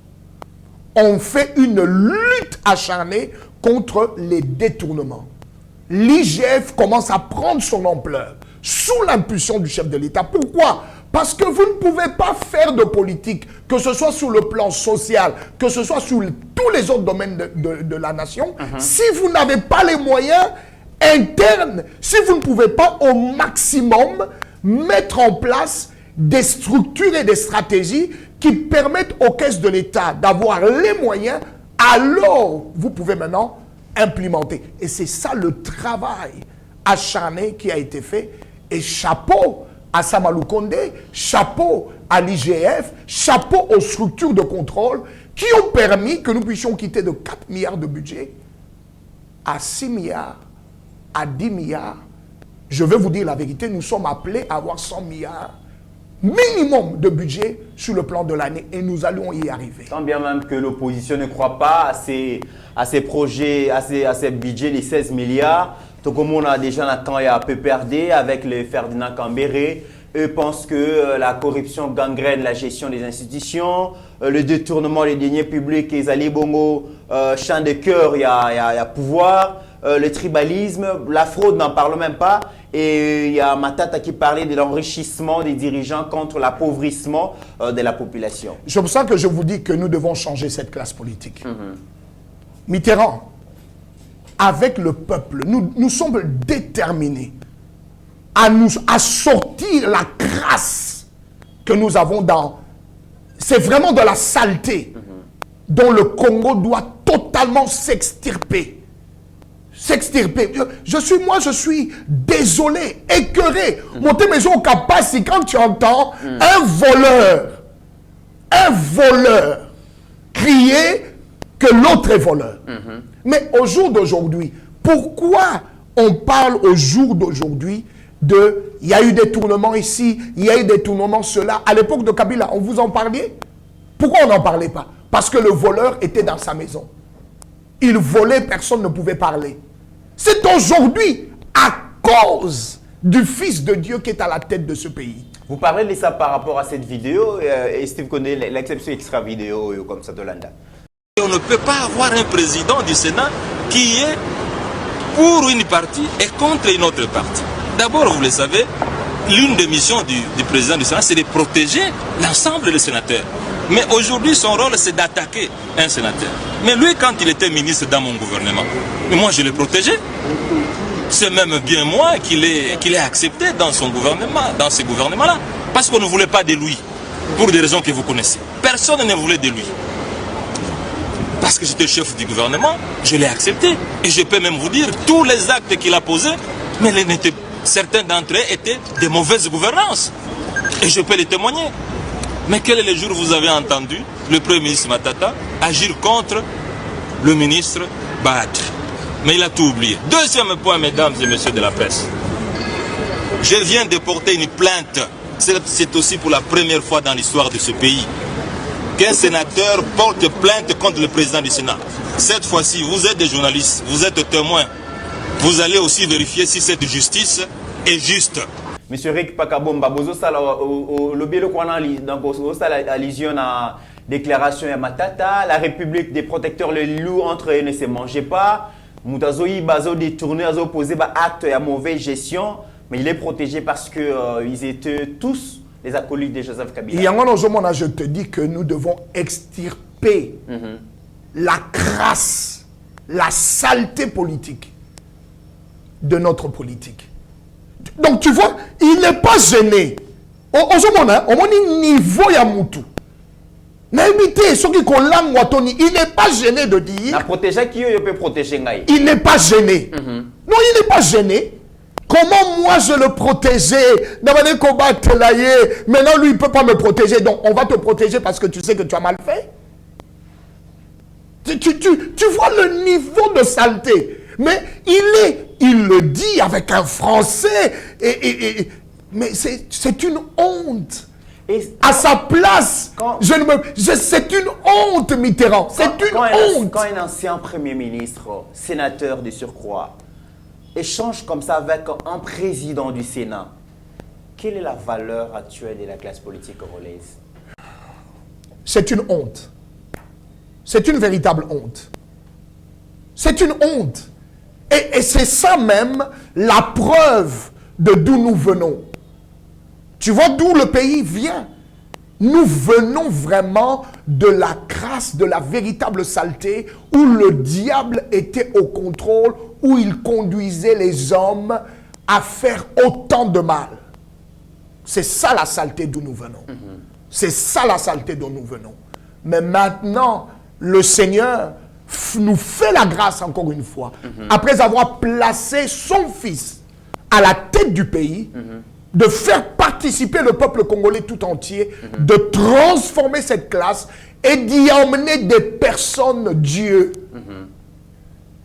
S3: On fait une lutte acharnée contre les détournements. L'IGF commence à prendre son ampleur sous l'impulsion du chef de l'État. Pourquoi? Parce que vous ne pouvez pas faire de politique, que ce soit sur le plan social, que ce soit sur tous les autres domaines de la nation, si vous n'avez pas les moyens internes, si vous ne pouvez pas au maximum mettre en place des structures et des stratégies qui permettent aux caisses de l'État d'avoir les moyens, alors vous pouvez maintenant implémenter. Et c'est ça le travail acharné qui a été fait. Et chapeau à Sama Lukonde, chapeau à l'IGF, chapeau aux structures de contrôle qui ont permis que nous puissions quitter de 4 milliards de budget à 6 milliards, à 10 milliards. Je vais vous dire la vérité, nous sommes appelés à avoir 100 milliards minimum de budget sur le plan de l'année et nous allons y arriver.
S7: Tant bien même que l'opposition ne croit pas à ces projets, à ces budgets, les 16 milliards. Tout comme on a déjà quand il y a PPRD avec le Ferdinand Cambéré, eux pensent que la corruption gangrène la gestion des institutions, le détournement des deniers publics, les alliés bongo, champ de cœur, il y a pouvoir, le tribalisme, la fraude, n'en parle même pas. Et il y a Matata qui parlait de l'enrichissement des dirigeants contre l'appauvrissement de la population.
S3: C'est pour ça que je vous dis que nous devons changer cette classe politique. Mitterrand, avec le peuple, nous sommes déterminés à sortir la crasse que nous avons dans... C'est vraiment de la saleté dont le Congo doit totalement s'extirper. S'extirper. Je suis désolé, écœuré. Monter maison au Kapassi, quand tu entends un voleur crier que l'autre est voleur. Mais au jour d'aujourd'hui, pourquoi on parle au jour d'aujourd'hui de il y a eu des tournements ici, il y a eu des tournements cela. À l'époque de Kabila, on vous en parlait? Pourquoi on n'en parlait pas? Parce que le voleur était dans sa maison. Il volait, personne ne pouvait parler. C'est aujourd'hui, à cause du Fils de Dieu qui est à la tête de ce pays.
S7: Vous parlez de ça par rapport à cette vidéo, et Steve connaît l'exception extra vidéo comme ça de Landa.
S9: On ne peut pas avoir un président du Sénat qui est pour une partie et contre une autre partie. D'abord, vous le savez, l'une des missions du président du Sénat, c'est de protéger l'ensemble des sénateurs. Mais aujourd'hui, son rôle, c'est d'attaquer un sénateur. Mais lui, quand il était ministre dans mon gouvernement, moi, je l'ai protégé. C'est même bien moi qu'il ait accepté dans son gouvernement, dans ce gouvernement-là. Parce qu'on ne voulait pas de lui. pour des raisons que vous connaissez. Personne ne voulait de lui. Parce que j'étais chef du gouvernement, je l'ai accepté. Et je peux même vous dire, tous les actes qu'il a posés, mais certains d'entre eux étaient de mauvaise gouvernance. Et je peux les témoigner. Mais quel est le jour où vous avez entendu le Premier ministre Matata agir contre le ministre Bahati? Mais il a tout oublié. Deuxième point, mesdames et messieurs de la presse. Je viens de porter une plainte. C'est aussi pour la première fois dans l'histoire de ce pays qu'un sénateur porte plainte contre le président du Sénat. Cette fois-ci, vous êtes des journalistes, vous êtes témoins. Vous allez aussi vérifier si cette justice est juste.
S7: Monsieur Rick Pakabomba, vous avez allusion à la déclaration de Matata, la République des protecteurs, les loups entre eux ne se mangeaient pas. Moutazoï Bazo détourné, a opposé acte à mauvaise gestion, mais il est protégé parce qu'ils étaient tous les acolytes de Joseph Kabila.
S3: Et je te dis que nous devons extirper la crasse, la saleté politique de notre politique. Donc tu vois, il n'est pas gêné. Au niveau Yamutu. Il n'est pas gêné de dire. Il n'est pas gêné. Non, il n'est pas gêné. Comment moi je le protégeais? Maintenant lui il ne peut pas me protéger. Donc on va te protéger parce que tu sais que tu as mal fait. Tu vois le niveau de saleté. Mais il le dit avec un français. Mais c'est une honte. À sa place, c'est une honte, Mitterrand. C'est une honte.
S7: Quand un ancien Premier ministre, sénateur de surcroît, échange comme ça avec un président du Sénat, quelle est la valeur actuelle de la classe politique congolaise?
S3: C'est une honte. C'est une véritable honte. C'est une honte. Et c'est ça même la preuve de d'où nous venons. Tu vois d'où le pays vient. Nous venons vraiment de la crasse, de la véritable saleté, où le diable était au contrôle, où il conduisait les hommes à faire autant de mal. C'est ça la saleté d'où nous venons. C'est ça la saleté dont nous venons. Mais maintenant, le Seigneur nous fait la grâce encore une fois, après avoir placé son fils à la tête du pays, de faire participer le peuple congolais tout entier, de transformer cette classe et d'y emmener des personnes Dieu.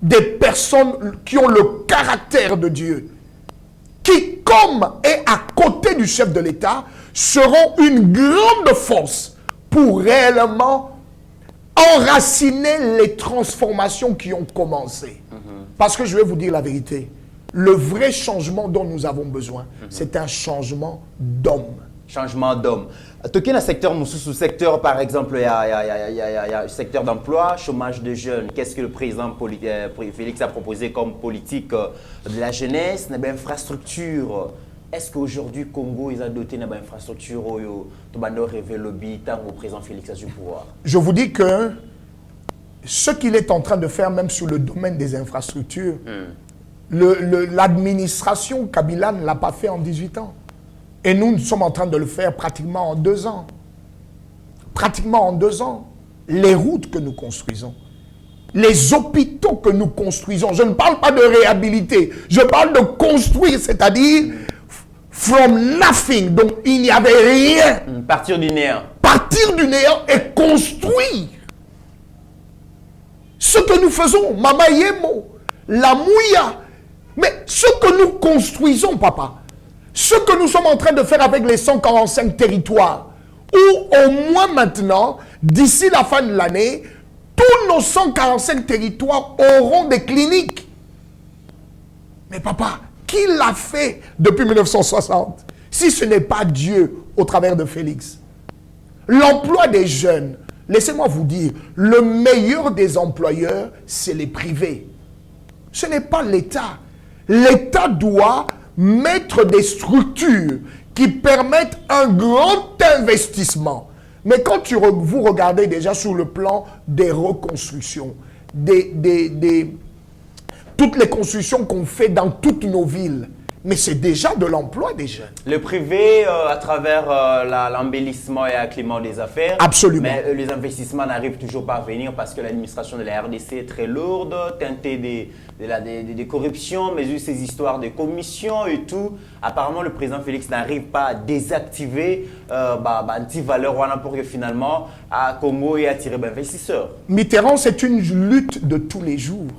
S3: Des personnes qui ont le caractère de Dieu, qui, comme est à côté du chef de l'État, seront une grande force pour réellement enraciner les transformations qui ont commencé. Parce que je vais vous dire la vérité, le vrai changement dont nous avons besoin, c'est un changement d'homme.
S7: Changement d'homme. Toqué dans le secteur, sous secteur, par exemple, il y a le secteur d'emploi, chômage de jeunes. Qu'est-ce que le président Félix a proposé comme politique de la jeunesse, de l'infrastructure? Est-ce qu'aujourd'hui, Congo, ils ont doté d'une infrastructure pour révéler le bitan au président Félix a du pouvoir?
S3: Je vous dis que ce qu'il est en train de faire, même sur le domaine des infrastructures, l'administration Kabila ne l'a pas fait en 18 ans. Et nous sommes en train de le faire pratiquement en 2 ans. Pratiquement en 2 ans. Les routes que nous construisons, les hôpitaux que nous construisons, je ne parle pas de réhabiliter, je parle de construire, c'est-à-dire from nothing. Donc il n'y avait rien.
S7: Partir du néant.
S3: Partir du néant et construire. Ce que nous faisons, Mama Yemo, la Mouya, mais ce que nous construisons, papa, ce que nous sommes en train de faire avec les 145 territoires, où au moins maintenant, d'ici la fin de l'année, tous nos 145 territoires auront des cliniques. Mais papa, qui l'a fait depuis 1960, si ce n'est pas Dieu au travers de Félix? L'emploi des jeunes, laissez-moi vous dire, le meilleur des employeurs, c'est les privés. Ce n'est pas l'État. L'État doit mettre des structures qui permettent un grand investissement. Mais quand vous regardez déjà sur le plan des reconstructions, toutes les constructions qu'on fait dans toutes nos villes, mais c'est déjà de l'emploi des jeunes.
S7: Le privé, à travers l'embellissement et l'acclimat des affaires.
S3: Absolument.
S7: Mais les investissements n'arrivent toujours pas à venir parce que l'administration de la RDC est très lourde, teintée des corruptions, mais juste ces histoires de commissions et tout. Apparemment, le président Félix n'arrive pas à désactiver anti-valeur pour que finalement, à Congo et attirer des investisseurs.
S3: Mitterrand, c'est une lutte de tous les jours.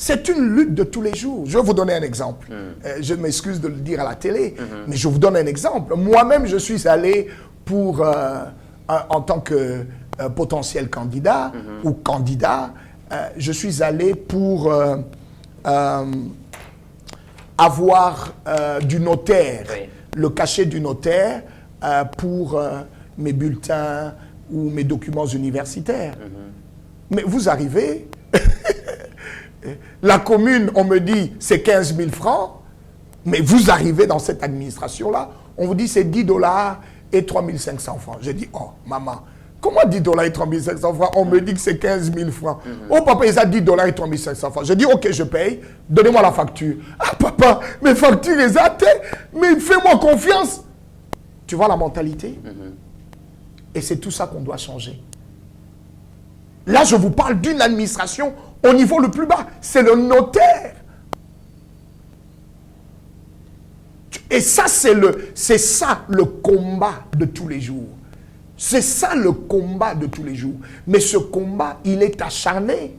S3: C'est une lutte de tous les jours. Je vais vous donner un exemple. Je m'excuse de le dire à la télé, mais je vous donne un exemple. Moi-même, je suis allé pour, en tant que potentiel candidat ou candidat, je suis allé pour avoir du notaire, le cachet du notaire pour mes bulletins ou mes documents universitaires. Mais vous arrivez... La commune, on me dit, c'est 15 000 francs, mais vous arrivez dans cette administration-là, on vous dit c'est 10 $ et 3 500 francs. J'ai dit, oh, maman, comment 10 $ et 3 500 francs? On me dit que c'est 15 000 francs. Oh, papa, il a 10 $ et 3 500 francs. J'ai dit, ok, je paye, donnez-moi la facture. Ah, papa, mes factures, les a, mais fais-moi confiance. Tu vois la mentalité? Et c'est tout ça qu'on doit changer. Là, je vous parle d'une administration au niveau le plus bas. C'est le notaire. Et ça, c'est ça le combat de tous les jours. C'est ça le combat de tous les jours. Mais ce combat, il est acharné.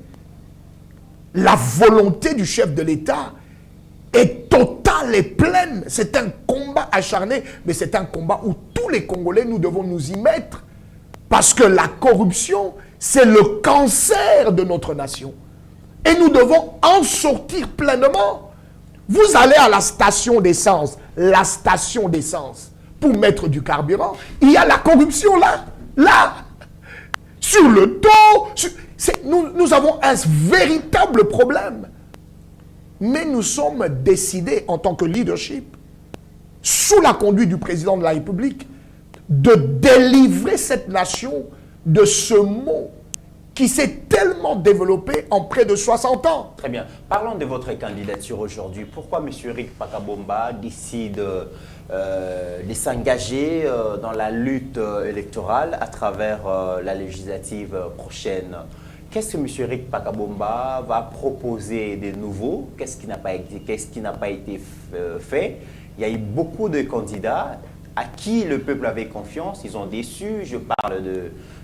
S3: La volonté du chef de l'État est totale et pleine. C'est un combat acharné, mais c'est un combat où tous les Congolais, nous devons nous y mettre. Parce que la corruption, c'est le cancer de notre nation. Et nous devons en sortir pleinement. Vous allez à la station d'essence, pour mettre du carburant. Il y a la corruption là. Sur le dos. Nous avons un véritable problème. Mais nous sommes décidés en tant que leadership, sous la conduite du président de la République, de délivrer cette nation de ce mot qui s'est tellement développé en près de 60 ans.
S7: Très bien. Parlons de votre candidature aujourd'hui. Pourquoi M. Eric Pakabomba décide de s'engager dans la lutte électorale à travers la législative prochaine? Qu'est-ce que M. Eric Pakabomba va proposer de nouveau? Qu'est-ce qui n'a pas été fait? Il y a eu beaucoup de candidats à qui le peuple avait confiance, ils ont déçu. Je parle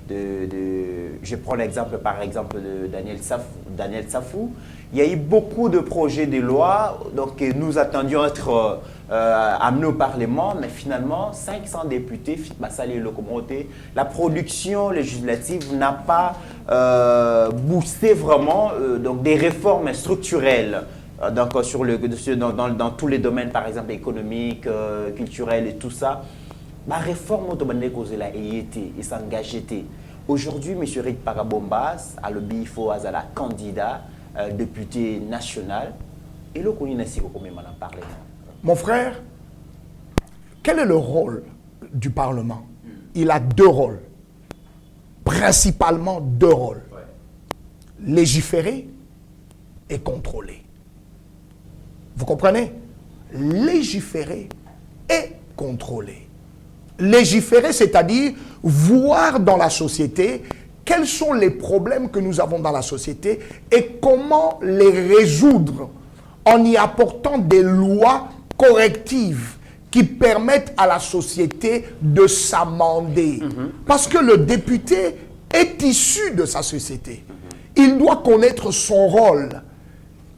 S7: je prends l'exemple par exemple de Daniel Safou. Il y a eu beaucoup de projets de loi donc, que nous attendions être amenés au Parlement, mais finalement 500 députés, la production législative n'a pas boosté vraiment donc, des réformes structurelles. Donc, dans tous les domaines, par exemple économiques, culturels et tout ça, la réforme automatique a été et s'engagé. Aujourd'hui, M. Eric Pakabomba a le bifo à la candidat député national. Et le Parlement.
S3: Mon frère, quel est le rôle du Parlement? Il a deux rôles. Principalement deux rôles. Légiférer et contrôler. Vous comprenez? Légiférer et contrôler. Légiférer, c'est-à-dire voir dans la société quels sont les problèmes que nous avons dans la société et comment les résoudre en y apportant des lois correctives qui permettent à la société de s'amender. Parce que le député est issu de sa société. Il doit connaître son rôle.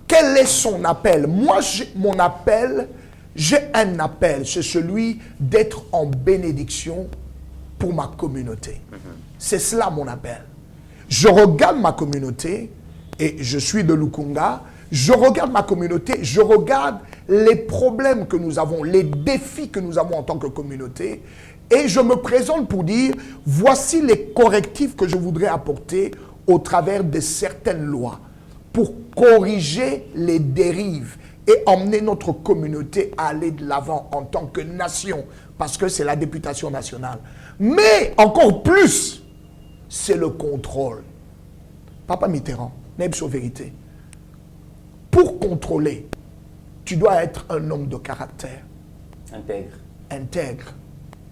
S3: Quel est son appel? Moi, j'ai un appel, c'est celui d'être en bénédiction pour ma communauté. C'est cela mon appel. Je regarde ma communauté, et je suis de Lukunga, je regarde ma communauté, je regarde les problèmes que nous avons, les défis que nous avons en tant que communauté, et je me présente pour dire, voici les correctifs que je voudrais apporter au travers de certaines lois, pour corriger les dérives et emmener notre communauté à aller de l'avant en tant que nation, parce que c'est la députation nationale. Mais encore plus, c'est le contrôle. Papa Mitterrand, n'est-ce pas vérité? Pour contrôler, tu dois être un homme de caractère. Intègre,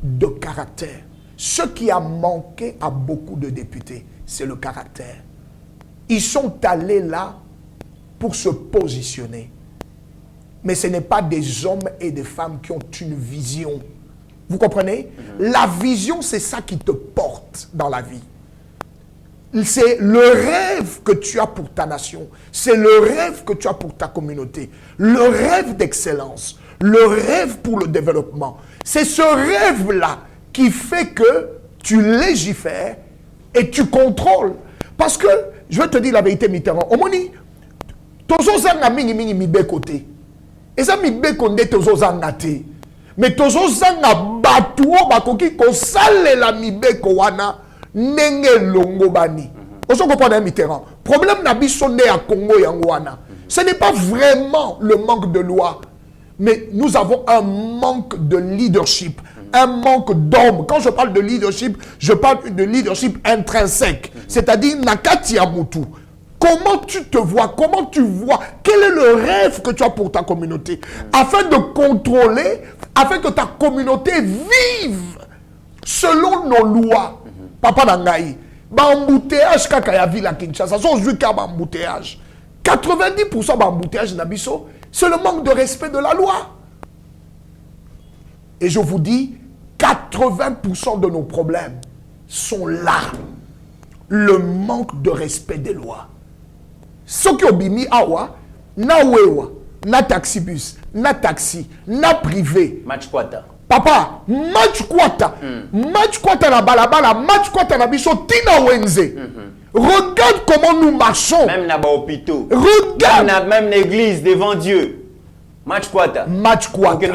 S3: de caractère. Ce qui a manqué à beaucoup de députés, c'est le caractère. Ils sont allés là pour se positionner. Mais ce n'est pas des hommes et des femmes qui ont une vision. Vous comprenez? La vision, c'est ça qui te porte dans la vie. C'est le rêve que tu as pour ta nation. C'est le rêve que tu as pour ta communauté. Le rêve d'excellence. Le rêve pour le développement. C'est ce rêve-là qui fait que tu légifères et tu contrôles. Parce que, je vais te dire la vérité, Mitterrand. Omoni, tozo zanga mingi mingi mibe côté. Et ça mibe konde tozo zanga te. Mais tozo zanga batuo bakoki ko sale la mibe ko wana nenge longo bani. Oso comprendre Mitterrand. Problème na biso ne à Congo yango wana. Ce n'est pas vraiment le manque de loi. Mais nous avons un manque de leadership, un manque d'hommes. Quand je parle de leadership, je parle de leadership intrinsèque. C'est-à-dire, Nakati Amutu. Comment tu te vois? Comment tu vois? Quel est le rêve que tu as pour ta communauté? Afin de contrôler, afin que ta communauté vive selon nos lois. Papa Nangaï, embouteillage kakaya ville à Kinshasa, ça joue qu'à embouteillage. 90% d'embouteillage Nabiso, c'est le manque de respect de la loi. Et je vous dis, 80% de nos problèmes sont là. Le manque de respect des lois. Ce qui ont bimi awa, na wewa, na taxibus, na taxi, na privé.
S7: Match quota.
S3: Papa, match quota. Match quota na balabala, match quota na biso tina wenze. Regarde comment nous marchons.
S7: Même dans les hôpitaux.
S3: Regarde.
S7: Même l'église devant Dieu. Match quota.
S3: Match quota.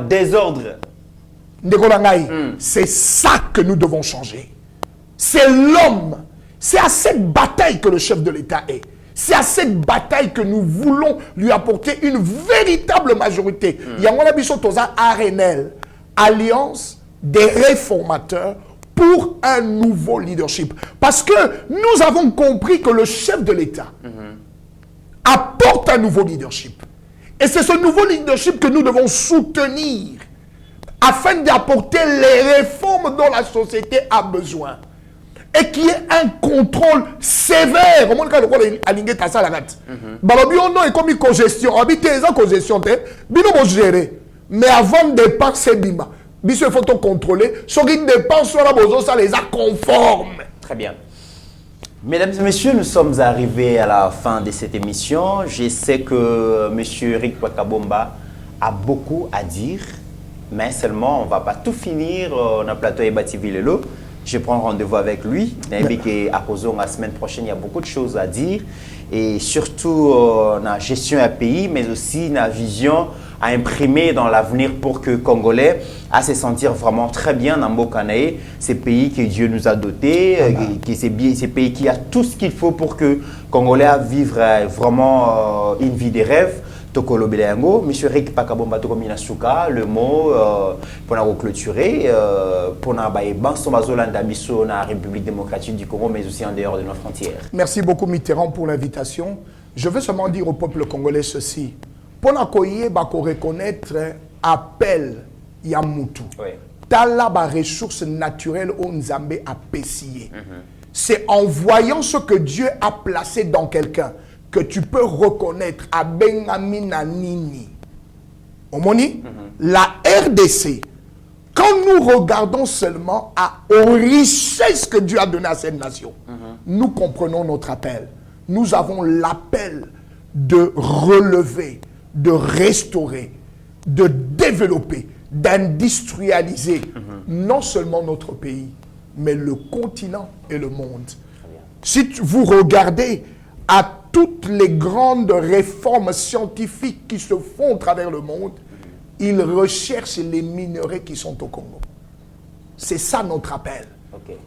S7: Désordre.
S3: C'est ça que nous devons changer. C'est l'homme. C'est à cette bataille que le chef de l'État est. C'est à cette bataille que nous voulons lui apporter une véritable majorité. Yangola biso toza Arenel, Alliance des réformateurs pour un nouveau leadership. Parce que nous avons compris que le chef de l'État apporte un nouveau leadership. Et c'est ce nouveau leadership que nous devons soutenir afin d'apporter les réformes dont la société a besoin. Et qui est un contrôle sévère. Au monde quand on a aligné ta salle à gâte. Balobi on a comme une congestion. Habiter les congestion te. Bino mo gérer. Mais avant de dépenser bima. Biso il faut tout contrôler. Ce qui dépense sur la bozo ça les a conformes.
S7: Très bien. Mesdames et messieurs, nous sommes arrivés à la fin de cette émission. Je sais que M. Eric Pwakabomba a beaucoup à dire, mais seulement on ne va pas tout finir. On a plateau Ebati-Villelo. Je prends rendez-vous avec lui. À Kozon, la semaine prochaine, il y a beaucoup de choses à dire. Et surtout, la gestion du pays, mais aussi la vision à imprimer dans l'avenir pour que les Congolais à se sentir vraiment très bien dans Mbokanae, ces pays que Dieu nous a dotés, ces pays qui a tout ce qu'il faut pour que les Congolais vivent vraiment une vie des rêves. Tokolo Beleango, M. Eric Pwakabomba Tokomina Souka, le mot pour nous clôturer, pour nous dans la République démocratique du Congo, mais aussi en dehors de nos frontières.
S3: Merci beaucoup Mitterrand pour l'invitation. Je veux seulement dire au peuple congolais ceci. Pour nous reconnaître appel Yamutu. Tala ba ressources naturelles au Nzambe a pessillé. C'est en voyant ce que Dieu a placé dans quelqu'un que tu peux reconnaître à Bengamina Nini. Omoni, la RDC, quand nous regardons seulement aux richesses que Dieu a données à cette nation, nous comprenons notre appel. Nous avons l'appel de relever, de restaurer, de développer, d'industrialiser non seulement notre pays, mais le continent et le monde. Si vous regardez à toutes les grandes réformes scientifiques qui se font à travers le monde, ils recherchent les minerais qui sont au Congo. C'est ça notre appel.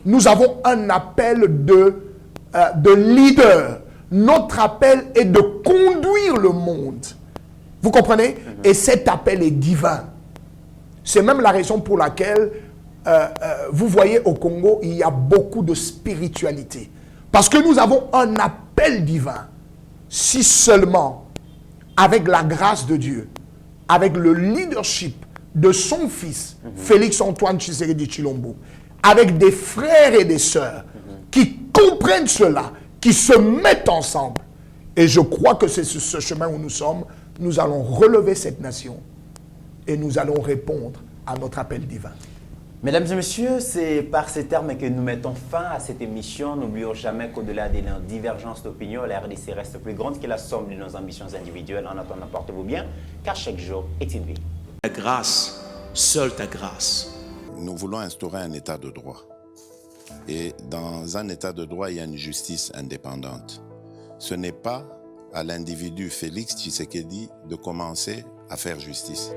S3: Nous avons un appel de leader. Notre appel est de conduire le monde. Vous comprenez? Et cet appel est divin. C'est même la raison pour laquelle, vous voyez, au Congo, il y a beaucoup de spiritualité. Parce que nous avons un appel divin. Si seulement avec la grâce de Dieu, avec le leadership de son fils, Félix-Antoine Tshisekedi Tshilombo, avec des frères et des sœurs qui comprennent cela, qui se mettent ensemble. Et je crois que c'est ce chemin où nous sommes. Nous allons relever cette nation et nous allons répondre à notre appel divin.
S7: Mesdames et messieurs, c'est par ces termes que nous mettons fin à cette émission. N'oublions jamais qu'au-delà des divergences d'opinion, la RDC reste plus grande que la somme de nos ambitions individuelles. En attendant, portez-vous bien, car chaque jour est une vie.
S1: Ta grâce, seule ta grâce.
S2: Nous voulons instaurer un état de droit. Et dans un état de droit, il y a une justice indépendante. Ce n'est pas à l'individu Félix Tshisekedi de commencer à faire justice.